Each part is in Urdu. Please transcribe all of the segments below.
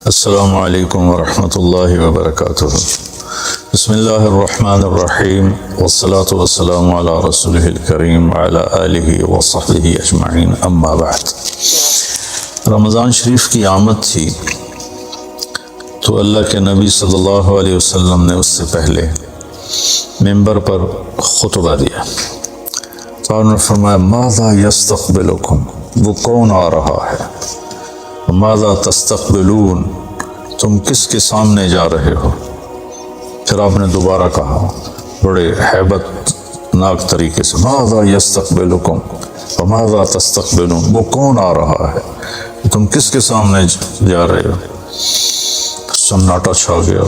السلام علیکم ورحمۃ اللہ وبرکاتہ۔ بسم اللہ الرحمن الرحیم والصلاة والسلام علی رسولہ الکریم وعلی آلہ وصحبہ اجمعین، اما بعد۔ رمضان شریف کی آمد تھی تو اللہ کے نبی صلی اللہ علیہ وسلم نے اس سے پہلے ممبر پر خطبہ دیا تو انہوں نے فرمایا ماذا یستقبلکم، وہ کون آ رہا ہے، ماذا تستقبلون، تم کس کے سامنے جا رہے ہو۔ پھر آپ نے دوبارہ کہا بڑے ہیبت ناک طریقے سے ماذا یستقبلکم وماذا تستقبلون، وہ کون آ رہا ہے، تم کس کے سامنے جا رہے ہو۔ سناٹا چھا گیا۔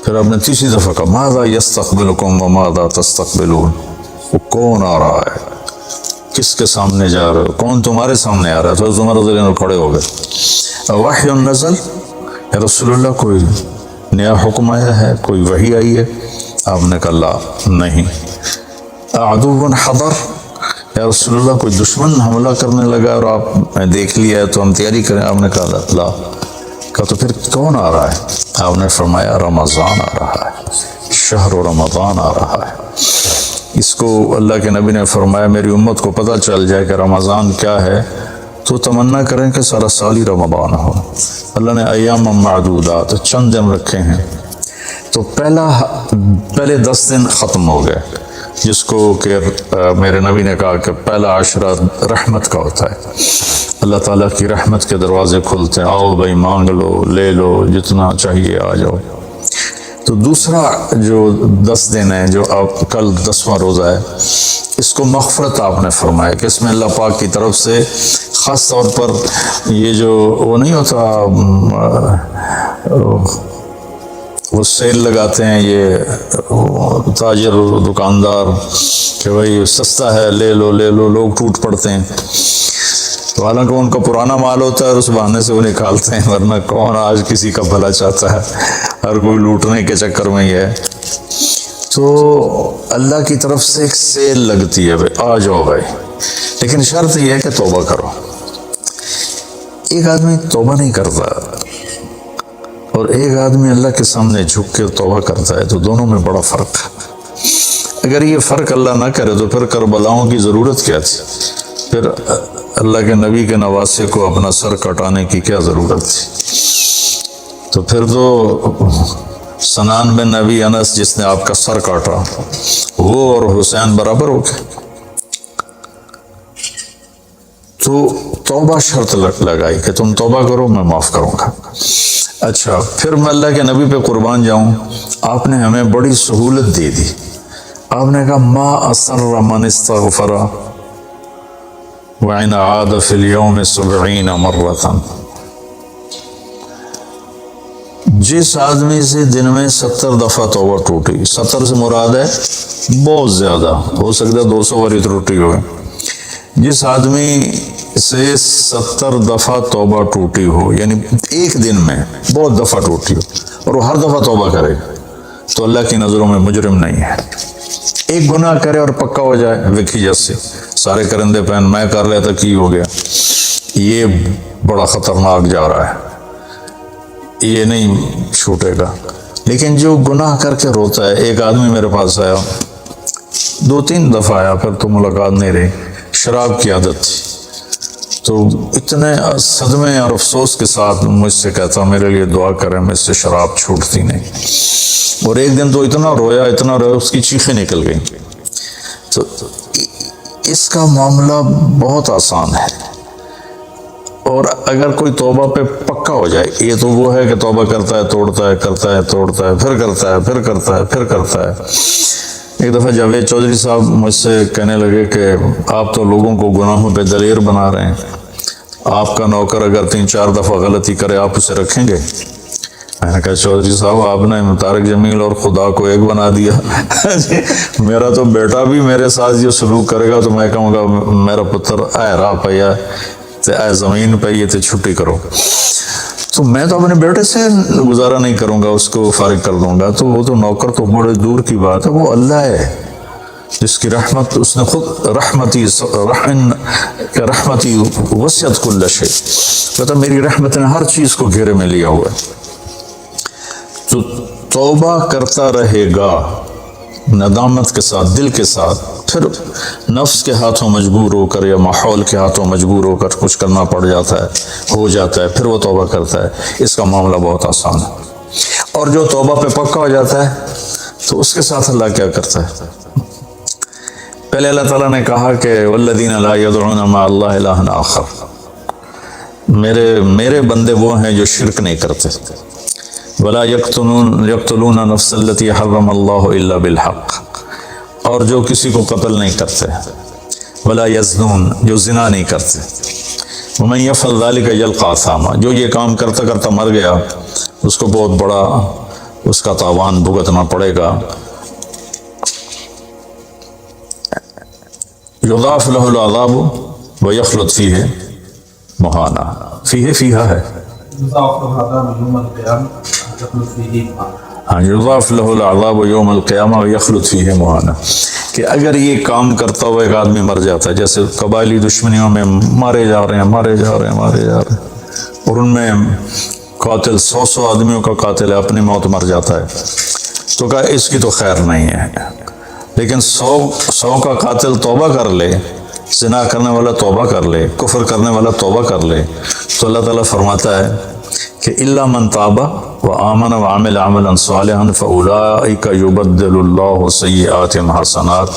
پھر آپ نے تیسری دفعہ کہا ماذا یستقبلکم وماذا تستقبلون، وہ کون آ رہا ہے، کس کے سامنے جا رہے ہو، کون تمہارے سامنے آ رہا ہے۔ تو عمر رضی اللہ عنہ کھڑے ہو گئے، وحی نزل، یا رسول اللہ کوئی نیا حکم آیا ہے، کوئی وحی آئی ہے۔ آپ نے کہا لا، نہیں۔ عدو حضر، یا رسول اللہ کوئی دشمن حملہ کرنے لگا اور آپ نے دیکھ لیا ہے تو ہم تیاری کریں۔ آپ نے کہا لا۔ کہا تو پھر کون آ رہا ہے۔ آپ نے فرمایا رمضان آ رہا ہے، شہر رمضان آ رہا ہے۔ اس کو اللہ کے نبی نے فرمایا میری امت کو پتہ چل جائے کہ رمضان کیا ہے تو تمنا کریں کہ سارا سال ہی رمضان ہو۔ اللہ نے ایام معدودات، چند دن رکھے ہیں، تو پہلے 10 دن ختم ہو گئے، جس کو کہ میرے نبی نے کہا کہ پہلا عشرہ رحمت کا ہوتا ہے، اللہ تعالیٰ کی رحمت کے دروازے کھلتے ہیں، آؤ بھائی مانگ لو، لے لو، جتنا چاہیے آ جاؤ۔ تو دوسرا جو 10 دن ہے، جو آپ کل 10واں روزہ ہے، اس کو مغفرت آپ نے فرمایا کہ اس میں اللہ پاک کی طرف سے خاص طور پر یہ جو وہ نہیں ہوتا، وہ سیل لگاتے ہیں یہ تاجر دکاندار کہ بھائی سستا ہے، لے لو لے لو، لوگ ٹوٹ پڑتے ہیں۔ حالانکہ ان کا پرانا مال ہوتا ہے اور اس بہانے سے وہ نکالتے ہیں، ورنہ کون آج کسی کا بھلا چاہتا ہے، ہر کوئی لوٹنے کے چکر میں ہی ہے۔ تو اللہ کی طرف سے ایک سیل لگتی ہے، بھائی آ جاؤ بھائی، لیکن شرط یہ ہے کہ توبہ کرو۔ ایک آدمی توبہ نہیں کرتا اور ایک آدمی اللہ کے سامنے جھک کے توبہ کرتا ہے، تو دونوں میں بڑا فرق ہے۔ اگر یہ فرق اللہ نہ کرے تو پھر کربلاؤں کی ضرورت کیا تھی، پھر اللہ کے نبی کے نواسے کو اپنا سر کٹانے کی کیا ضرورت تھی۔ تو پھر تو سنان بن نبی انس جس نے آپ کا سر کاٹا، وہ اور حسین برابر ہو گئے۔ تو توبہ شرط لگائی کہ تم توبہ کرو، میں معاف کروں گا۔ اچھا، پھر میں اللہ کے نبی پہ قربان جاؤں، آپ نے ہمیں بڑی سہولت دے دی۔ آپ نے کہا ما اصر من استغفر وَإِنْ عَادَ فِي الْيَوْمِ 70 مرة، جس آدمی سے دن میں 70 دفعہ توبہ ٹوٹی، 70 سے مراد ہے بہت زیادہ، ہو سکتا ہے 200 بار ٹوٹی ہوئے، جس آدمی سے 70 دفعہ توبہ ٹوٹی ہو، یعنی ایک دن میں بہت دفعہ ٹوٹی ہو اور وہ ہر دفعہ توبہ کرے، تو اللہ کی نظروں میں مجرم نہیں ہے۔ ایک گناہ کرے اور پکا ہو جائے، وکھی جیسے سارے کرندے پہن میں کر لیا تھا کی ہو گیا، یہ بڑا خطرناک جا رہا ہے، یہ نہیں چھوٹے گا۔ لیکن جو گناہ کر کے روتا ہے، ایک آدمی میرے پاس آیا، 2-3 دفعہ آیا، پھر تو ملاقات نہیں رہی، شراب کی عادت تھی، تو اتنے صدمے اور افسوس کے ساتھ مجھ سے کہتا میرے لیے دعا کریں، مجھ سے شراب چھوٹتی نہیں۔ اور ایک دن تو اتنا رویا اس کی چیخیں نکل گئیں۔ تو اس کا معاملہ بہت آسان ہے، اور اگر کوئی توبہ پہ پکا ہو جائے، یہ تو وہ ہے کہ توبہ کرتا ہے، توڑتا ہے، کرتا ہے، توڑتا ہے، پھر کرتا ہے، پھر کرتا ہے، پھر کرتا ہے۔ ایک دفعہ جاوید چودھری صاحب مجھ سے کہنے لگے کہ آپ تو لوگوں کو گناہوں پہ دلیر بنا رہے ہیں، آپ کا نوکر اگر 3-4 دفعہ غلطی کرے آپ اسے رکھیں گے؟ میں نے کہا چودھری صاحب آپ نے طارق جمیل اور خدا کو ایک بنا دیا، میرا تو بیٹا بھی میرے ساتھ یہ سلوک کرے گا تو میں کہوں گا میرا پتر اے راہ پیا اے زمین پہ یہ تے چھٹی کرو، تو میں تو اپنے بیٹے سے گزارا نہیں کروں گا، اس کو فارغ کر دوں گا۔ تو وہ تو نوکر تو بڑے دور کی بات ہے، وہ اللہ ہے جس کی رحمت اس نے خود رحمتی وسعت کل شیء، کہتا میری رحمت نے ہر چیز کو گھیرے میں لیا ہوا ہے۔ تو توبہ کرتا رہے گا ندامت کے ساتھ، دل کے ساتھ، پھر نفس کے ہاتھوں مجبور ہو کر یا ماحول کے ہاتھوں مجبور ہو کر کچھ کرنا پڑ جاتا ہے، ہو جاتا ہے، پھر وہ توبہ کرتا ہے، اس کا معاملہ بہت آسان ہے۔ اور جو توبہ پہ پکا ہو جاتا ہے تو اس کے ساتھ اللہ کیا کرتا ہے؟ پہلے اللہ تعالیٰ نے کہا کہ والذین لا یدعون مع اللہ الہا آخر، میرے بندے وہ ہیں جو شرک نہیں کرتے، ولا یقتلون نفس التی حرم اللہ الا بالحق، اور جو کسی کو قتل نہیں کرتے، ولا یزنون، جو زنا نہیں کرتے، ومن یفعل ذلک یلقى اثاما، جو یہ کام کرتا کرتا مر گیا اس کو بہت بڑا اس کا تاوان بھگتنا پڑے گا۔ یضاعف له العذاب ویخلد فیہ مہانا، فیہا ہے، ہاں یضاعف له العذاب یوم القیامہ ویخلد فیہ مہانا، کہ اگر یہ کام کرتا ہوا ایک آدمی مر جاتا ہے، جیسے قبائلی دشمنیوں میں مارے جا رہے ہیں، اور ان میں قاتل 100 آدمیوں کا قاتل ہے، اپنی موت مر جاتا ہے، تو کہا اس کی تو خیر نہیں ہے۔ لیکن 100 کا قاتل توبہ کر لے، زنا کرنے والا توبہ کر لے، کفر کرنے والا توبہ کر لے، تو اللہ تعالیٰ فرماتا ہے کہ الا من تاب وآمن وعمل عملا صالحا فاولئک یبدل اللہ سیئاتہم حسنات،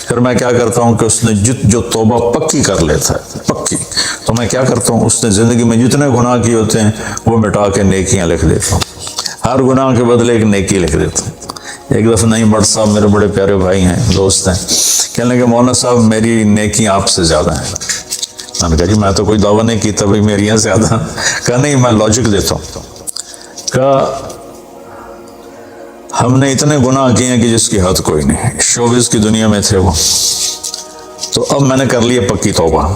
پھر میں کیا کرتا ہوں کہ اس نے جو توبہ پکی کر لیتا ہے، پکی، تو میں کیا کرتا ہوں اس نے زندگی میں جتنے گناہ کیے ہوتے ہیں وہ مٹا کے نیکیاں لکھ دیتا ہوں، ہر گناہ کے بدلے ایک نیکی لکھ دیتا ہوں۔ ایک دفعہ نہیں بٹ صاحب میرے بڑے پیارے بھائی ہیں، دوست ہیں، کہنے لگے مولانا صاحب میری نیکیاں آپ سے زیادہ ہیں۔ میں نے کہا جی میں تو کوئی دعویٰ نہیں کی تبھی میری یہاں زیادہ، کہا نہیں میں لاجک دیتا ہوں، کہا ہم نے اتنے گناہ کیے ہیں کہ جس کی حد کوئی نہیں، شوبز کی دنیا میں تھے وہ، تو اب میں نے کر لیا پکی توبہ،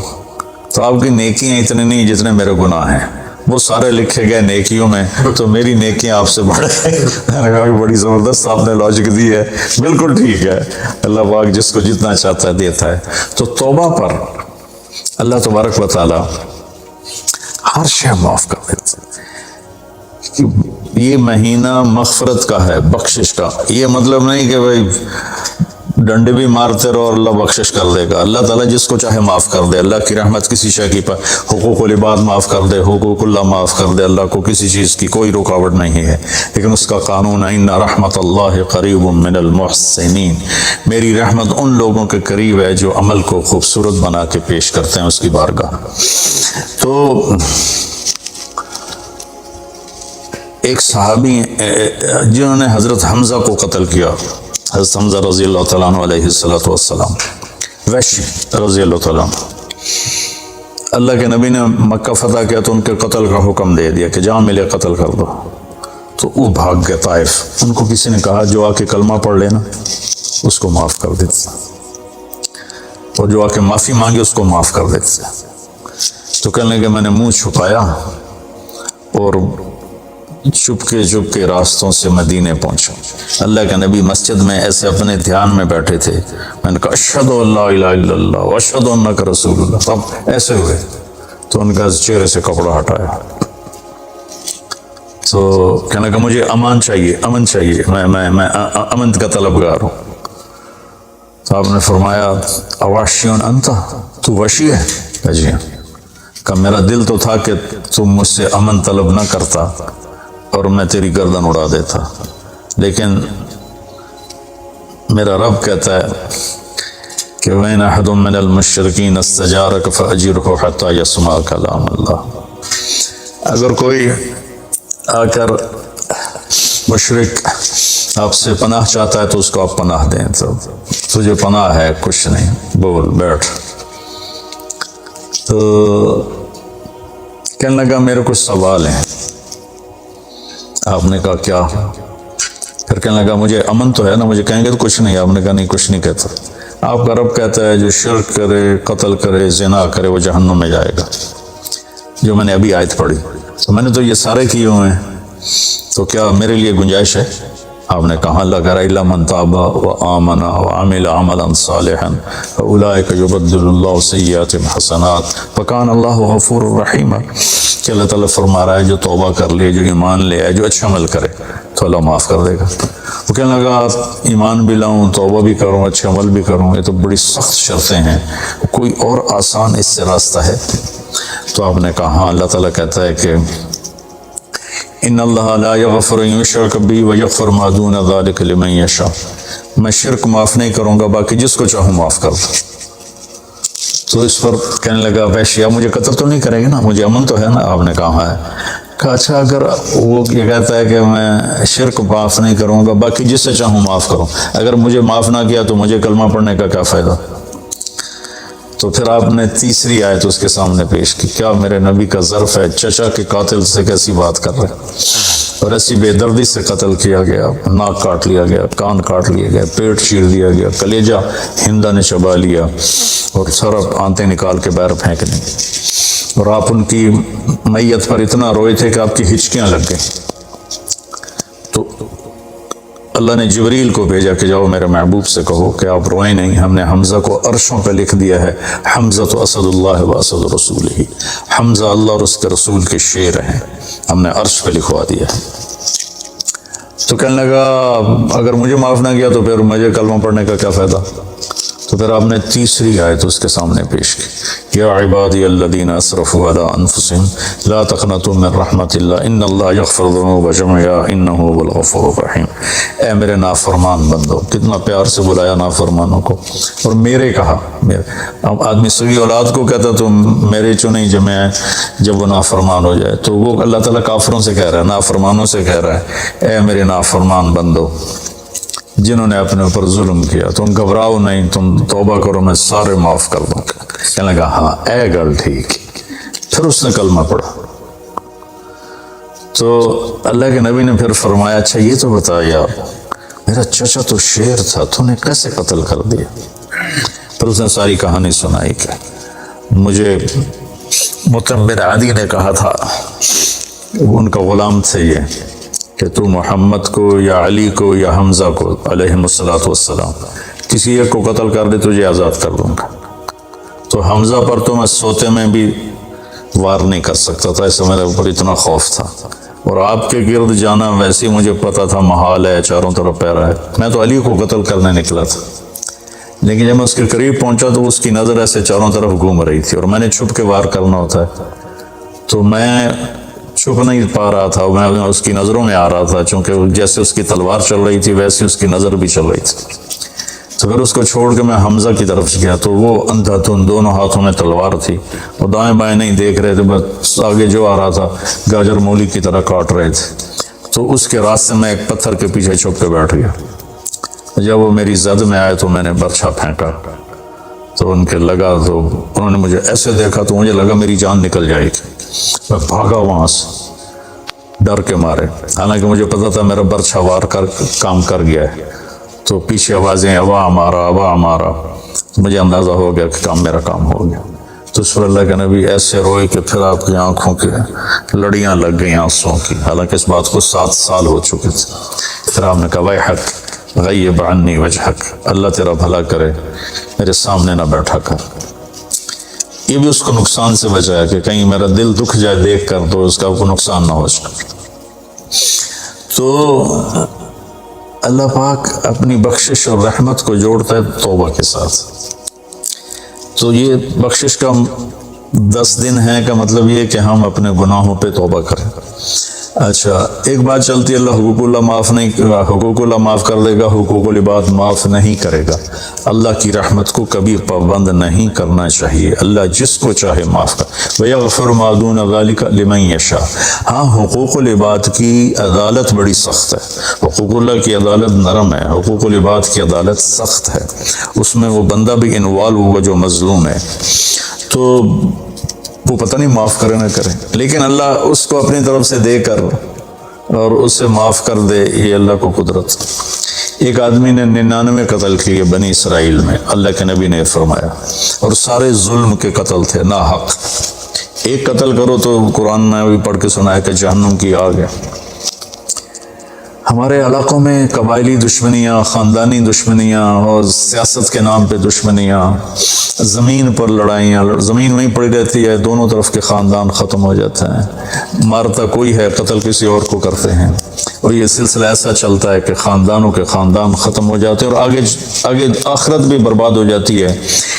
تو آپ کی نیکیاں اتنے نہیں جتنے میرے گناہ ہیں، وہ سارے لکھے گئے نیکیوں میں، تو میری نیکیاں آپ سے بڑھ گئی۔ میں نے کہا بڑی زبردست آپ نے لاجک دی ہے، بالکل ٹھیک ہے، اللہ پاک جس کو جتنا چاہتا ہے دیتا ہے۔ تو توبہ پر اللہ تبارک و تعالی ہر شے معاف کر دیتا ہے۔ یہ مہینہ مغفرت کا ہے، بخشش کا، یہ مطلب نہیں کہ بھائی ڈنڈے بھی مارتے رہو اور اللہ بخشش کر دے گا، اللہ تعالیٰ جس کو چاہے معاف کر دے، اللہ کی رحمت کسی شے کی پر حقوق العباد معاف کر دے، حقوق اللہ معاف کر دے، اللہ کو کسی چیز کی کوئی رکاوٹ نہیں ہے، لیکن اس کا قانون ہے ان رحمت اللہ قریب من المحسنین، میری رحمت ان لوگوں کے قریب ہے جو عمل کو خوبصورت بنا کے پیش کرتے ہیں اس کی بارگاہ۔ تو ایک صحابی جنہوں نے حضرت حمزہ کو قتل کیا، حضرت حمزہ رضی اللہ تعالیٰ عنہ علیہ السلام، وحشی رضی اللہ تعالیٰ عنہ، اللہ کے نبی نے مکہ فتح کیا تو ان کے قتل کا حکم دے دیا کہ جہاں ملے قتل کر دو، تو وہ بھاگ گئے طائف۔ ان کو کسی نے کہا جو آ کے کلمہ پڑھ لینا اس کو معاف کر دیتے، اور جو آ کے معافی مانگے اس کو معاف کر دیتے۔ تو کہنے لگے میں نے منہ چھپایا اور چھپ کے راستوں سے مدینے پہنچا، اللہ کے نبی مسجد میں ایسے اپنے دھیان میں بیٹھے تھے، میں نے کہا اشہد ان لا الہ الا اللہ واشہد انک رسول اللہ، تب ایسے ہوئے تو ان کا چہرے سے کپڑا ہٹایا، تو کہنے لگا مجھے امن چاہیے، میں امن کا طلبگار ہوں۔ تو آپ نے فرمایا اواشیون انت، تو وشی ہے؟ کہا جی ہاں۔ کہ میرا دل تو تھا کہ تم مجھ سے امن طلب نہ کرتا اور میں تیری گردن اڑا دیتا، لیکن میرا رب کہتا ہے کہ وَإِنْ أَحَدٌ مِّنَ الْمُشْرِكِينَ اسْتَجَارَكَ فَأَجِرْهُ حَتَّى يَسْمَعَ كَلَامَ اللَّهِ، اگر کوئی آ کر مشرک آپ سے پناہ چاہتا ہے تو اس کو آپ پناہ دیں، تو تجھے پناہ ہے، کچھ نہیں، بول بیٹھ۔ تو کہنے لگا میرے کچھ سوال ہیں۔ آپ نے کہا کیا؟ پھر کہنے لگا مجھے امن تو ہے نا، مجھے کہیں گے تو کچھ نہیں۔ آپ نے کہا نہیں کچھ نہیں کہتا، آپ کا رب کہتا ہے جو شرک کرے، قتل کرے، زنا کرے وہ جہنم میں جائے گا، جو میں نے ابھی آیت پڑھی۔ تو میں نے تو یہ سارے کیے ہوئے ہیں، تو کیا میرے لیے گنجائش ہے؟ آپ نے کہا لگر الا من تاب وآمن وعمل عملا صالحا فاولئک یبدل اللہ سیئاتہم حسنات وکان اللہ غفور رحیم، کہ اللہ تعالیٰ فرما رہا ہے جو توبہ کر لے، جو ایمان لے آئے، جو اچھا عمل کرے تو اللہ معاف کر دے گا۔ وہ کہنے لگا ایمان بھی لاؤں، توبہ بھی کروں، اچھا عمل بھی کروں، یہ تو بڑی سخت شرطیں ہیں، کوئی اور آسان اس سے راستہ ہے؟ تو آپ نے کہا ہاں، اللہ تعالیٰ کہتا ہے کہ ان اللہ لا یغفر ان یشرک بہ ویغفر ما دون ذلک لمن یشاء، میں شرک معاف نہیں کروں گا، باقی جس کو چاہوں معاف کر دوں۔ تو اس پر کہنے لگا ویشیا مجھے قتل تو نہیں کرے گا نا، مجھے امن تو ہے نا؟ آپ نے کہا ہے۔ کہا اچھا اگر وہ یہ کہتا ہے کہ میں شرک معاف نہیں کروں گا، باقی جس سے چاہوں معاف کروں، اگر مجھے معاف نہ کیا تو مجھے کلمہ پڑھنے کا کیا فائدہ؟ تو پھر آپ نے تیسری آیت اس کے سامنے پیش کی، کیا میرے نبی کا ظرف ہے چچا کے قاتل سے کیسی بات کر رہے ہیں، اور ایسی بے دردی سے قتل کیا گیا، ناک کاٹ لیا گیا، کان کاٹ لیے گئے، پیٹ چیر دیا گیا، کلیجہ ہندا نے چبا لیا اور سارا آنتیں نکال کے باہر پھینک دیں، اور آپ ان کی میت پر اتنا روئے تھے کہ آپ کی ہچکیاں لگ گئیں۔ تو اللہ نے جبریل کو بھیجا کہ جاؤ میرے محبوب سے کہو کہ آپ روئیں نہیں، ہم نے حمزہ کو عرشوں پہ لکھ دیا ہے، حمزہ تو اسد اللہ و اسد رسول ہی، حمزہ اللہ اور اس کے رسول کے شیر ہیں، ہم نے عرش پہ لکھوا دیا ہے۔ تو کہنے لگا اگر مجھے معاف نہ کیا تو پھر مجھے کلمہ پڑھنے کا کیا فائدہ؟ تو پھر آپ نے تیسری آیت اس کے سامنے پیش کی، یا عبادی الذین اسرفوا علی انفسہم لا تقنطوا من رحمت اللہ ان اللہ یغفر الذنوب جميعا انہ هو الغفور الرحیم۔ اے میرے نافرمان بندو، کتنا پیار سے بلایا نافرمانوں کو، اور میرے کہا، اب آدمی سگی اولاد کو کہتا تو میرے چنے جمع ہے، جب وہ نافرمان ہو جائے تو وہ اللہ تعالیٰ کافروں سے کہہ رہا ہے، نافرمانوں سے کہہ رہا ہے، اے میرے نافرمان بندو جنہوں نے اپنے اوپر ظلم کیا، تم گھبراؤ نہیں، تم توبہ کرو، میں سارے معاف کر دوں گا۔ کہنے لگا ہاں اے گل ٹھیک۔ پھر اس نے کلمہ پڑھا تو اللہ کے نبی نے پھر فرمایا اچھا یہ تو بتا یار، میرا چچا تو شیر تھا، تو نے کیسے قتل کر دیا؟ پھر اس نے ساری کہانی سنائی کہ مجھے مطعم بن عدی نے کہا تھا، ان کا غلام تھے یہ، کہ تو محمد کو یا علی کو یا حمزہ کو علیہم السلام کسی ایک کو قتل کر دے تجھے آزاد کر دوں گا۔ تو حمزہ پر تو میں سوتے میں بھی وار نہیں کر سکتا تھا، اس میرے اوپر اتنا خوف تھا، اور آپ کے گرد جانا ویسے ہی مجھے پتا تھا محال ہے، چاروں طرف پیرا ہے، میں تو علی کو قتل کرنے نکلا تھا، لیکن جب میں اس کے قریب پہنچا تو اس کی نظر ایسے چاروں طرف گھوم رہی تھی، اور میں نے چھپ کے وار کرنا ہوتا ہے، تو میں چھپ نہیں پا رہا تھا، میں اس کی نظروں میں آ رہا تھا، چونکہ جیسے اس کی تلوار چل رہی تھی ویسے اس کی نظر بھی چل رہی تھی۔ تو پھر اس کو چھوڑ کے میں حمزہ کی طرف گیا تو وہ اندھا دھند، دونوں ہاتھوں میں تلوار تھی، وہ دائیں بائیں نہیں دیکھ رہے تھے، بس آگے جو آ رہا تھا گاجر مولی کی طرح کاٹ رہے تھے۔ تو اس کے راستے میں ایک پتھر کے پیچھے چھپ کے بیٹھ گیا، جب وہ میری زد میں آئے تو میں نے برچھا پھینکا، تو ان کے لگا، تو انہوں نے مجھے ایسے دیکھا تو مجھے لگا میری جان نکل جائے گی، میں بھاگا وہاں سے ڈر کے مارے، حالانکہ مجھے پتا تھا میرا برچھا وار کر کام کر گیا ہے۔ تو پیچھے آوازیں ابا ہمارا ابا ہمارا، مجھے اندازہ ہو گیا کہ میرا کام ہو گیا۔ تو اس پر اللہ کے نبی ایسے روئے کہ پھر آپ کی آنکھوں کے لڑیاں لگ گئیں آنسوں کی، حالانکہ اس بات کو 7 سال ہو چکے تھے۔ پھر آپ نے کہا ویحک غیب عنی وجہک، اللہ تیرا بھلا کرے میرے سامنے نہ بیٹھا کر۔ یہ بھی اس کو نقصان سے بچایا کہ کہیں میرا دل دکھ جائے دیکھ کر تو اس کا کوئی نقصان نہ ہو جائے۔ تو اللہ پاک اپنی بخشش اور رحمت کو جوڑتا ہے توبہ کے ساتھ۔ تو یہ بخشش کا 10 دن ہے کا مطلب یہ کہ ہم اپنے گناہوں پہ توبہ کریں۔ اچھا ایک بات چلتی ہے، اللہ حقوق اللہ معاف کر دے گا، حقوق العباد معاف نہیں کرے گا۔ اللہ کی رحمت کو کبھی پابند نہیں کرنا چاہیے، اللہ جس کو چاہے معاف کر، وَيَغْفِرُ مَا دُونَ ذَلِكَ لِمَن يَشَاءُ۔ ہاں حقوق العباد کی عدالت بڑی سخت ہے، حقوق اللہ کی عدالت نرم ہے، حقوق العباد کی عدالت سخت ہے، اس میں وہ بندہ بھی انوالو ہوگا جو مظلوم ہے، تو وہ پتہ نہیں معاف کرے نہ کرے، لیکن اللہ اس کو اپنی طرف سے دے کر اور اسے معاف کر دے، یہ اللہ کو قدرت۔ ایک آدمی نے 99 قتل کیے بنی اسرائیل میں، اللہ کے نبی نے فرمایا، اور سارے ظلم کے قتل تھے، نا حق۔ ایک قتل کرو تو قرآن میں بھی پڑھ کے سنا ہے کہ جہنم کی آگ ہے۔ ہمارے علاقوں میں قبائلی دشمنیاں، خاندانی دشمنیاں اور سیاست کے نام پہ دشمنیاں، زمین پر لڑائیاں، زمین وہیں پڑی رہتی ہے، دونوں طرف کے خاندان ختم ہو جاتے ہیں، مارتا کوئی ہے، قتل کسی اور کو کرتے ہیں، اور یہ سلسلہ ایسا چلتا ہے کہ خاندانوں کے خاندان ختم ہو جاتے ہیں، اور آگے آخرت بھی برباد ہو جاتی ہے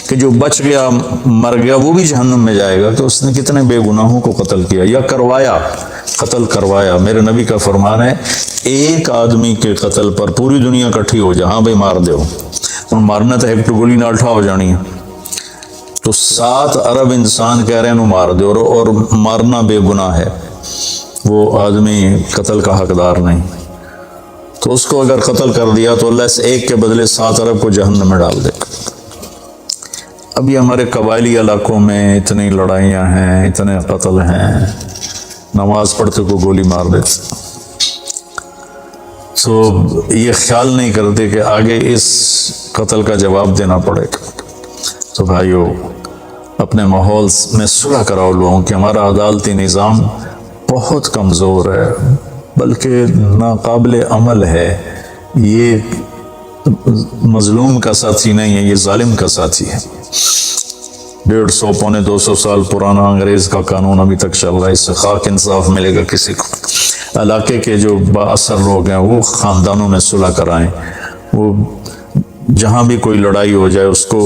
کہ جو بچ گیا مر گیا وہ بھی جہنم میں جائے گا کہ اس نے کتنے بے گناہوں کو قتل کیا یا کروایا، قتل کروایا۔ میرے نبی کا فرمان ہے ایک آدمی کے قتل پر پوری دنیا کٹھی ہو جائے، ہاں بھائی مار دو، اور مارنا تو ایک تو گولی نہ اٹھا ہو جانی ہے، تو 7 ارب انسان کہہ رہے ہیں مار دو، اور مارنا بے گناہ ہے، وہ آدمی قتل کا حقدار نہیں، تو اس کو اگر قتل کر دیا تو اللہ اس ایک کے بدلے 7 ارب کو جہنم میں ڈال دے گا۔ اب یہ ہمارے قبائلی علاقوں میں اتنی لڑائیاں ہیں، اتنے قتل ہیں، نماز پڑھتے کو گولی مار دیتے، تو یہ خیال نہیں کرتے کہ آگے اس قتل کا جواب دینا پڑے گا۔ تو بھائیو اپنے ماحول میں صلح کراؤ لوگوں کہ ہمارا عدالتی نظام بہت کمزور ہے، بلکہ ناقابل عمل ہے، یہ مظلوم کا ساتھی نہیں ہے، یہ ظالم کا ساتھی ہے۔ 150 پونے 200 سال پرانا انگریز کا قانون ابھی تک چل رہا ہے، اس سے خاک انصاف ملے گا کسی کو؟ علاقے کے جو با اثر لوگ ہیں وہ خاندانوں میں صلح کرائیں، وہ جہاں بھی کوئی لڑائی ہو جائے اس کو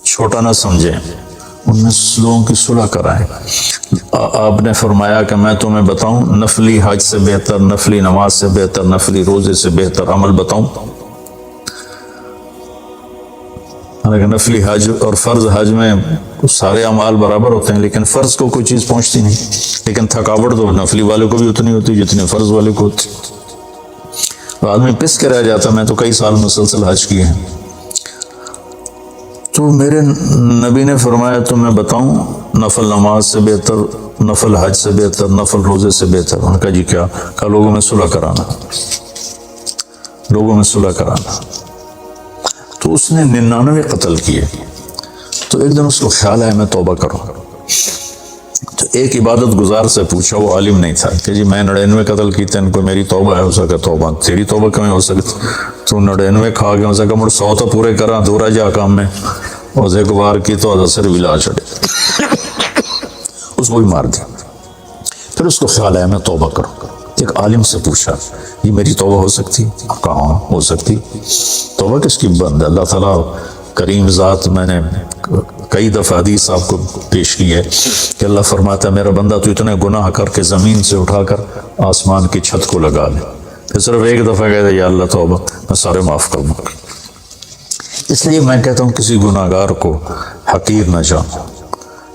چھوٹا نہ سمجھیں، ان میں لوگوں کی صلح کرائیں۔ آپ نے فرمایا کہ میں تمہیں بتاؤں نفلی حج سے بہتر، نفلی نماز سے بہتر، نفلی روزے سے بہتر عمل بتاؤں؟ حالانکہ نفلی حج اور فرض حج میں سارے اعمال برابر ہوتے ہیں، لیکن فرض کو کوئی چیز پہنچتی نہیں، لیکن تھکاوٹ تو نفلی والے کو بھی اتنی ہوتی جتنی فرض والے کو ہوتی، تو آدمی پس کے رہ جاتا۔ میں تو کئی سال مسلسل حج کیے ہیں، تو میرے نبی نے فرمایا تو میں بتاؤں نفل نماز سے بہتر، نفل حج سے بہتر، نفل روزے سے بہتر؟ انہوں نے کہا جی کیا؟ کہا لوگوں میں صلح کرانا، لوگوں میں صلح کرانا۔ تو اس نے 99 قتل کیے، تو ایک دن اس کو خیال آیا میں توبہ کروں، تو ایک عبادت گزار سے پوچھا، وہ عالم نہیں تھا، کہ جی میں 99 قتل کیتے ہیں، کوئی میری توبہ ہے؟ ہو سکا توبہ تیری توبہ کیوں ہو سکتی؟ تو 99 کھا کے ہو سکا مڑ 100 تو پورے کرا، دورا جا کام میں، اور ایک بار کی تو اثر بھی لا چھڑے، اس کو بھی مار دیا۔ پھر اس کو خیال آیا میں توبہ کروں، ایک عالم سے پوچھا یہ میری توبہ ہو سکتی؟ کہاں ہو سکتی؟ توبہ کس کی بند ہے؟ اللہ تعالیٰ کریم ذات، میں نے کئی دفعہ حدیث آپ کو پیش کی ہے کہ اللہ فرماتا ہے میرا بندہ تو اتنے گناہ کر کے زمین سے اٹھا کر آسمان کی چھت کو لگا لے، پھر صرف ایک دفعہ کہتا ہے یا اللہ توبہ، میں سارے معاف کر دوں گا۔ اس لیے میں کہتا ہوں کسی گناہ گار کو حقیر نہ جانو۔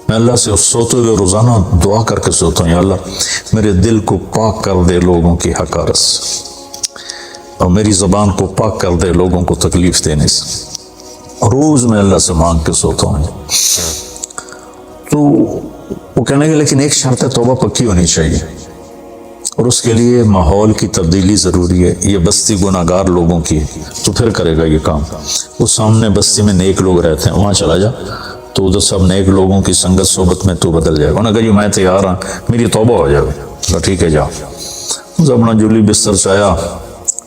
میں اللہ سے سوتے ہوئے روزانہ دعا کر کے سوتا ہوں، یا اللہ میرے دل کو پاک کر دے لوگوں کی حقارت سے، اور میری زبان کو پاک کر دے لوگوں کو تکلیف دینے سے۔ روز میں اللہ سے مانگ کے سوتا ہوں۔ تو وہ کہنے لگے لیکن ایک شرط ہے، توبہ پکی ہونی چاہیے، اور اس کے لیے ماحول کی تبدیلی ضروری ہے، یہ بستی گناہ گار لوگوں کی ہے، تو پھر کرے گا یہ کام۔ وہ سامنے بستی میں نیک لوگ رہتے ہیں، وہاں چلا جا، تو ادھر سب نیک لوگوں کی سنگت صحبت میں تو بدل جائے گا۔ انہوں نے کہا جی میں تیار ہوں، میری توبہ ہو جائے گا۔ ٹھیک ہے جاؤ۔ اپنا جولی بستر چایا،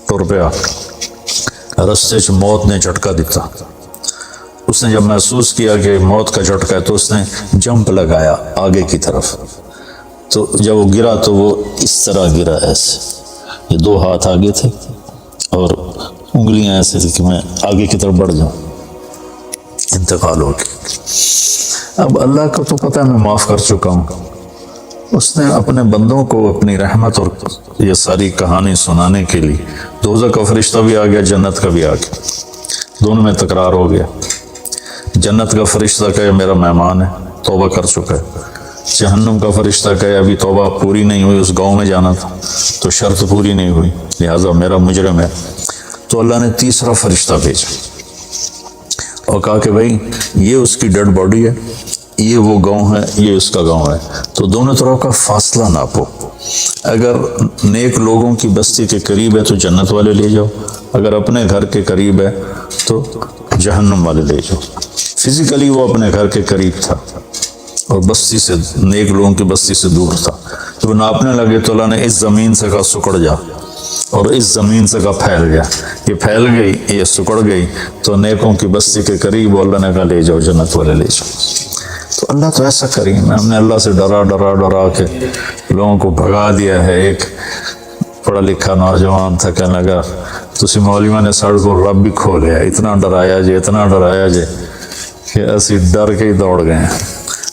ٹر پیا، رستے سے موت نے جھٹکا دیتا۔ اس نے جب محسوس کیا کہ موت کا جھٹکا ہے تو اس نے جمپ لگایا آگے کی طرف، تو جب وہ گرا تو وہ اس طرح گرا، ایسے، یہ 2 ہاتھ آگے تھے اور انگلیاں ایسے تھی کہ میں آگے کی طرف بڑھ جاؤں، انتقال ہو گیا۔ اب اللہ کو تو پتہ ہے میں معاف کر چکا ہوں، اس نے اپنے بندوں کو اپنی رحمت اور یہ ساری کہانی سنانے کے لیے دوزخ کا فرشتہ بھی آ گیا، جنت کا بھی آ گیا، دونوں میں تکرار ہو گیا۔ جنت کا فرشتہ کہے میرا مہمان ہے، توبہ کر چکا ہے۔ جہنم کا فرشتہ کہے ابھی توبہ پوری نہیں ہوئی، اس گاؤں میں جانا تھا تو شرط پوری نہیں ہوئی، لہٰذا میرا مجرم ہے۔ تو اللہ نے تیسرا فرشتہ بھیجا اور کہا کہ بھائی یہ اس کی ڈیڈ باڈی ہے، یہ وہ گاؤں ہے، یہ اس کا گاؤں ہے، تو دونوں طرف کا فاصلہ ناپو، اگر نیک لوگوں کی بستی کے قریب ہے تو جنت والے لے جاؤ، اگر اپنے گھر کے قریب ہے تو جہنم والے لے جاؤ۔ فزیکلی وہ اپنے گھر کے قریب تھا اور بستی سے، نیک لوگوں کی بستی سے دور تھا۔ جب ناپنے لگے تو اللہ نے اس زمین سے کہا سکڑ جا، اور اس زمین سے کا پھیل گیا، یہ پھیل گئی، یہ سکڑ گئی، تو نیکوں کی بستی کے قریب اللہ نے کہا لے جاؤ، جنت والے لے جاؤ۔ تو اللہ تو ایسا کریم ہے، ہم نے اللہ سے ڈرا ڈرا ڈرا کے لوگوں کو بھگا دیا ہے۔ ایک پڑھا لکھا نوجوان تھا، کہنے لگا تسی مولویوں نے ساڑھ کو رب بھی کھولیا، اتنا ڈرایا جے اتنا ڈرایا جے کہ اسی ڈر کے ہی دوڑ گئے ہیں۔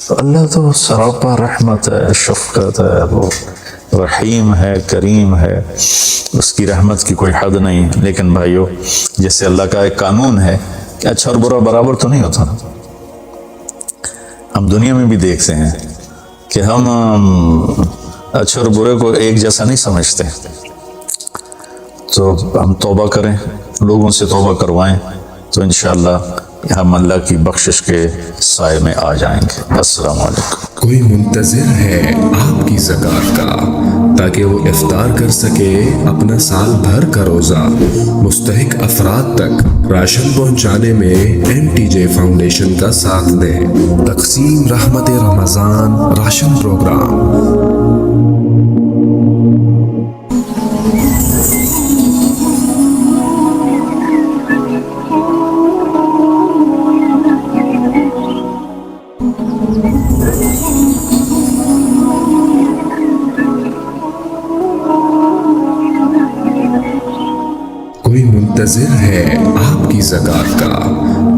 تو اللہ تو سراپا رحمت ہے، شفقت ہے، وہ رحیم ہے، کریم ہے، اس کی رحمت کی کوئی حد نہیں۔ لیکن بھائیو، جیسے اللہ کا ایک قانون ہے کہ اچھا اور برا برابر تو نہیں ہوتا نا۔ ہم دنیا میں بھی دیکھتے ہیں کہ ہم اچھے اور برے کو ایک جیسا نہیں سمجھتے، تو ہم توبہ کریں، لوگوں سے توبہ کروائیں، تو انشاءاللہ ہم اللہ کی بخشش کے سائے میں آ جائیں گے۔ السلام علیکم۔ کوئی منتظر ہے آپ کی زکوٰۃ کا تاکہ وہ افطار کر سکے اپنا سال بھر کا روزہ مستحق افراد تک راشن پہنچانے میں MTJ فاؤنڈیشن کا ساتھ دیں۔ تقسیم رحمت رمضان راشن پروگرام۔ کوئی منتظر ہے آپ کی زکوٰۃ کا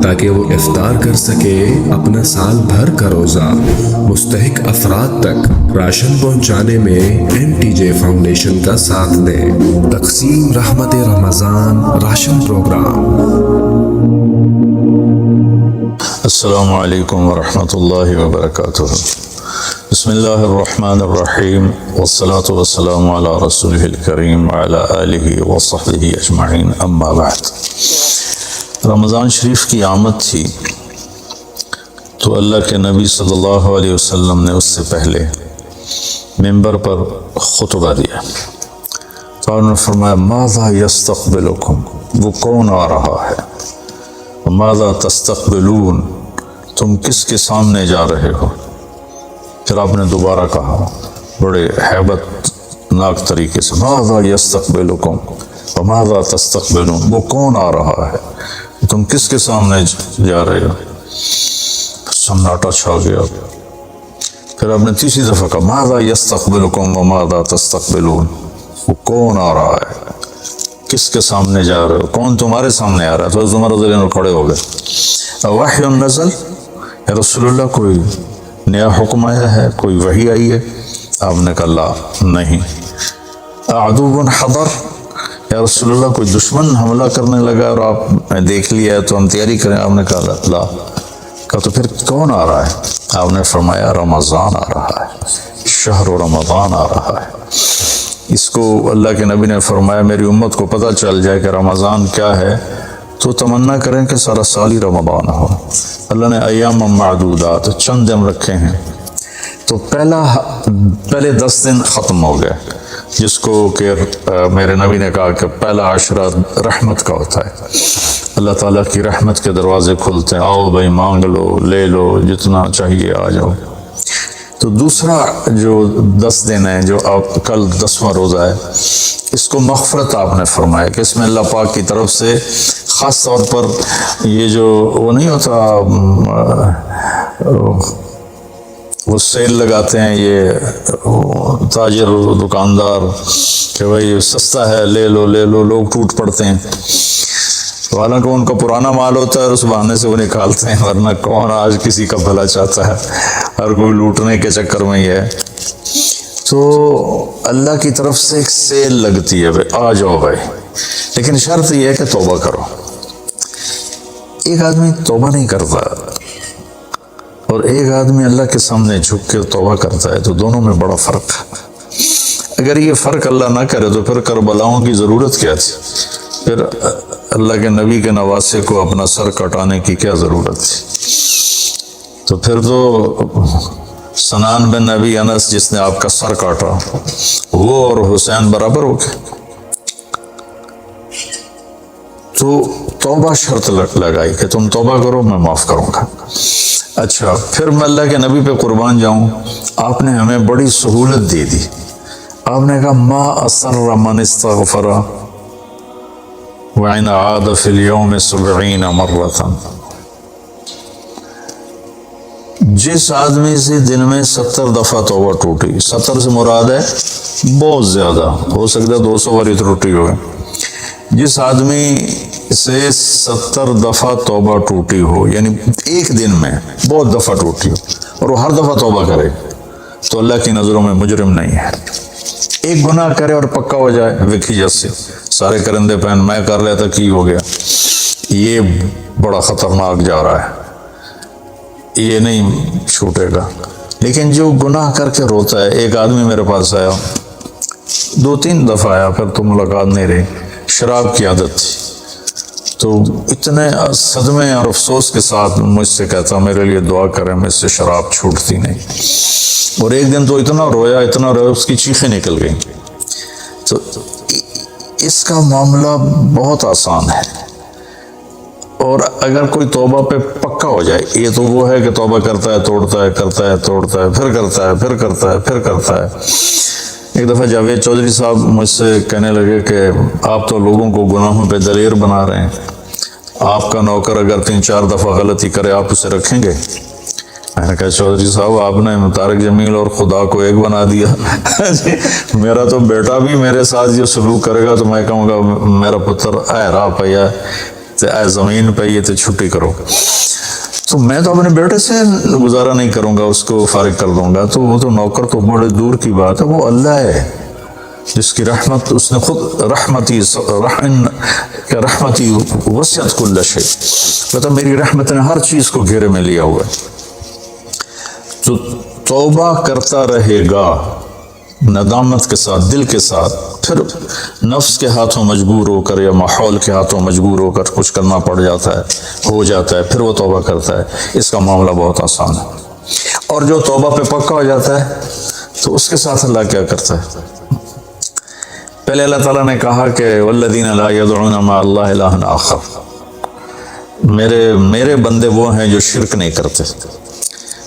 تاکہ وہ افطار کر سکے اپنا سال بھر کا روزہ مستحق افراد تک راشن پہنچانے میں MTJ فاؤنڈیشن کا ساتھ دیں۔ تقسیم رحمت رمضان راشن پروگرام۔ السلام علیکم ورحمۃ اللہ وبرکاتہ۔ بسم اللہ الرحمن الرحیم، والصلاة والسلام علی رسولہ الکریم وعلی آلہ وصحبہ اجمعین، اما بعد۔ رمضان شریف کی آمد تھی تو اللہ کے نبی صلی اللہ علیہ وسلم نے اس سے پہلے ممبر پر خطبہ دیا، تو انہوں نے فرمایا ماذا یستقبلکم، وہ کون آ رہا ہے، ماذا تستقبلون، تم کس کے سامنے جا رہے ہو۔ پھر آپ نے دوبارہ کہا بڑے ہیبت ناک طریقے سے ماذا یستقبلکم وماذا تستقبلون، وہ کون آ رہا ہے، تم کس کے سامنے جا رہے ہو۔ سناٹا چھا گیا۔ پھر آپ نے تیسری دفعہ کہا ماذا یستقبلکم وماذا تستقبلون، وہ کون آ رہا ہے، کس کے سامنے جا رہے ہو، کون تمہارے سامنے آ رہا ہے۔ تو حضرت عمر رضی اللہ عنہ کھڑے ہو گئے، وحی نزل، یا رسول اللہ کوئی نیا حکم آیا ہے، کوئی وحی آئی ہے۔ آپ نے کہا لا، نہیں۔ عدو حضر، یا رسول اللہ کوئی دشمن حملہ کرنے لگا اور آپ نے دیکھ لیا ہے تو ہم تیاری کریں۔ آپ نے کہا لا۔ کہا تو پھر کون آ رہا ہے؟ آپ نے فرمایا رمضان آ رہا ہے، شہر رمضان آ رہا ہے۔ اس کو اللہ کے نبی نے فرمایا میری امت کو پتہ چل جائے کہ رمضان کیا ہے تو تمنا کریں کہ سارا سال ہی رمضان ہو۔ اللہ نے ایام معدودات، چند دن رکھے ہیں، تو پہلے 10 دن ختم ہو گئے، جس کو کہ میرے نبی نے کہا کہ پہلا عشرہ رحمت کا ہوتا ہے، اللہ تعالیٰ کی رحمت کے دروازے کھلتے ہیں، آؤ بھائی مانگ لو، لے لو، جتنا چاہیے آ جاؤ۔ تو دوسرا جو 10 دن ہے، جو آپ کل 10واں روزہ ہے، اس کو مغفرت آپ نے فرمایا کہ اس میں اللہ پاک کی طرف سے خاص طور پر یہ جو وہ نہیں ہوتا، وہ سیل لگاتے ہیں یہ تاجر دکاندار کہ بھائی سستا ہے، لے لو لے لو، لوگ ٹوٹ پڑتے ہیں، حالانکہ ان کا پرانا مال ہوتا ہے اور اس بہانے سے وہ نکالتے ہیں، ورنہ کون آج کسی کا بھلا چاہتا ہے، ہر کوئی لوٹنے کے چکر میں ہی ہے۔ تو اللہ کی طرف سے ایک سیل لگتی ہے، بھائی آ جاؤ بھائی، لیکن شرط یہ ہے کہ توبہ کرو۔ ایک آدمی توبہ نہیں کرتا اور ایک آدمی اللہ کے سامنے جھک کے توبہ کرتا ہے، تو دونوں میں بڑا فرق ہے۔ اگر یہ فرق اللہ نہ کرے تو پھر کربلاؤں کی ضرورت کیا تھی، پھر اللہ کے نبی کے نواسے کو اپنا سر کٹانے کی کیا ضرورت تھی۔ تو پھر تو سنان بن نبی انس جس نے آپ کا سر کاٹا، وہ اور حسین برابر ہو گئے۔ تو توبہ شرط لگائی کہ تم توبہ کرو، میں معاف کروں گا۔ اچھا، پھر میں اللہ کے نبی پہ قربان جاؤں، آپ نے ہمیں بڑی سہولت دے دی، آپ نے کہا ما اسر من استغفر وَإِنْ عَادَ فِي الْيَوْمِ 70 مرة، جس آدمی سے دن میں 70 دفعہ توبہ ٹوٹی، 70 سے مراد ہے بہت زیادہ، ہو سکتا ہے 200 باری ٹوٹی ہوئے، جس آدمی سے 70 دفعہ توبہ ٹوٹی ہو، یعنی ایک دن میں بہت دفعہ ٹوٹی ہو اور وہ ہر دفعہ توبہ کرے، تو اللہ کی نظروں میں مجرم نہیں ہے۔ ایک گناہ کرے اور پکا ہو جائے، وکی جیسے سارے کرندے پہن میں کر لیتا کی ہو گیا، یہ بڑا خطرناک جا رہا ہے، یہ نہیں چھوٹے گا۔ لیکن جو گناہ کر کے روتا ہے، ایک آدمی میرے پاس آیا، 2-3 دفعہ آیا، پھر تو ملاقات نہیں رہی، شراب کی عادت تھی، تو اتنے صدمے اور افسوس کے ساتھ مجھ سے کہتا میرے لیے دعا کریں، مجھ سے شراب چھوٹتی نہیں، اور ایک دن تو اتنا رویا اس کی چیخیں نکل گئیں۔ تو اس کا معاملہ بہت آسان ہے، اور اگر کوئی توبہ پہ پکا ہو جائے، یہ تو وہ ہے کہ توبہ کرتا ہے توڑتا ہے، کرتا ہے توڑتا ہے، پھر کرتا ہے، پھر کرتا ہے، پھر کرتا ہے۔ ایک دفعہ جاوید چودھری صاحب مجھ سے کہنے لگے کہ آپ تو لوگوں کو گناہوں پہ دلیر بنا رہے ہیں، آپ کا نوکر اگر 3-4 دفعہ غلطی کرے آپ اسے رکھیں گے؟ میں نے کہا چودھری صاحب آپ نے طارق جمیل اور خدا کو ایک بنا دیا، میرا تو بیٹا بھی میرے ساتھ یہ سلوک کرے گا تو میں کہوں گا میرا پتر اے راہ پیا اے زمین پہ یہ تو چھٹی کرو، تو میں تو اپنے بیٹے سے گزارا نہیں کروں گا، اس کو فارغ کر دوں گا، تو وہ تو نوکر تو بڑے دور کی بات ہے، وہ اللہ ہے جس کی رحمت، اس نے خود رحمتی وسعت کل شیء، کہتا میری رحمت نے ہر چیز کو گھیرے میں لیا ہوا ہے۔ تو توبہ کرتا رہے گا ندامت کے ساتھ، دل کے ساتھ، پھر نفس کے ہاتھوں مجبور ہو کر یا ماحول کے ہاتھوں مجبور ہو کر کچھ کرنا پڑ جاتا ہے، ہو جاتا ہے، پھر وہ توبہ کرتا ہے، اس کا معاملہ بہت آسان ہے۔ اور جو توبہ پہ پکا ہو جاتا ہے تو اس کے ساتھ اللہ کیا کرتا ہے؟ پہلے اللہ تعالیٰ نے کہا کہ والذین لا یدعون مع اللہ الہ آخر، میرے بندے وہ ہیں جو شرک نہیں کرتے،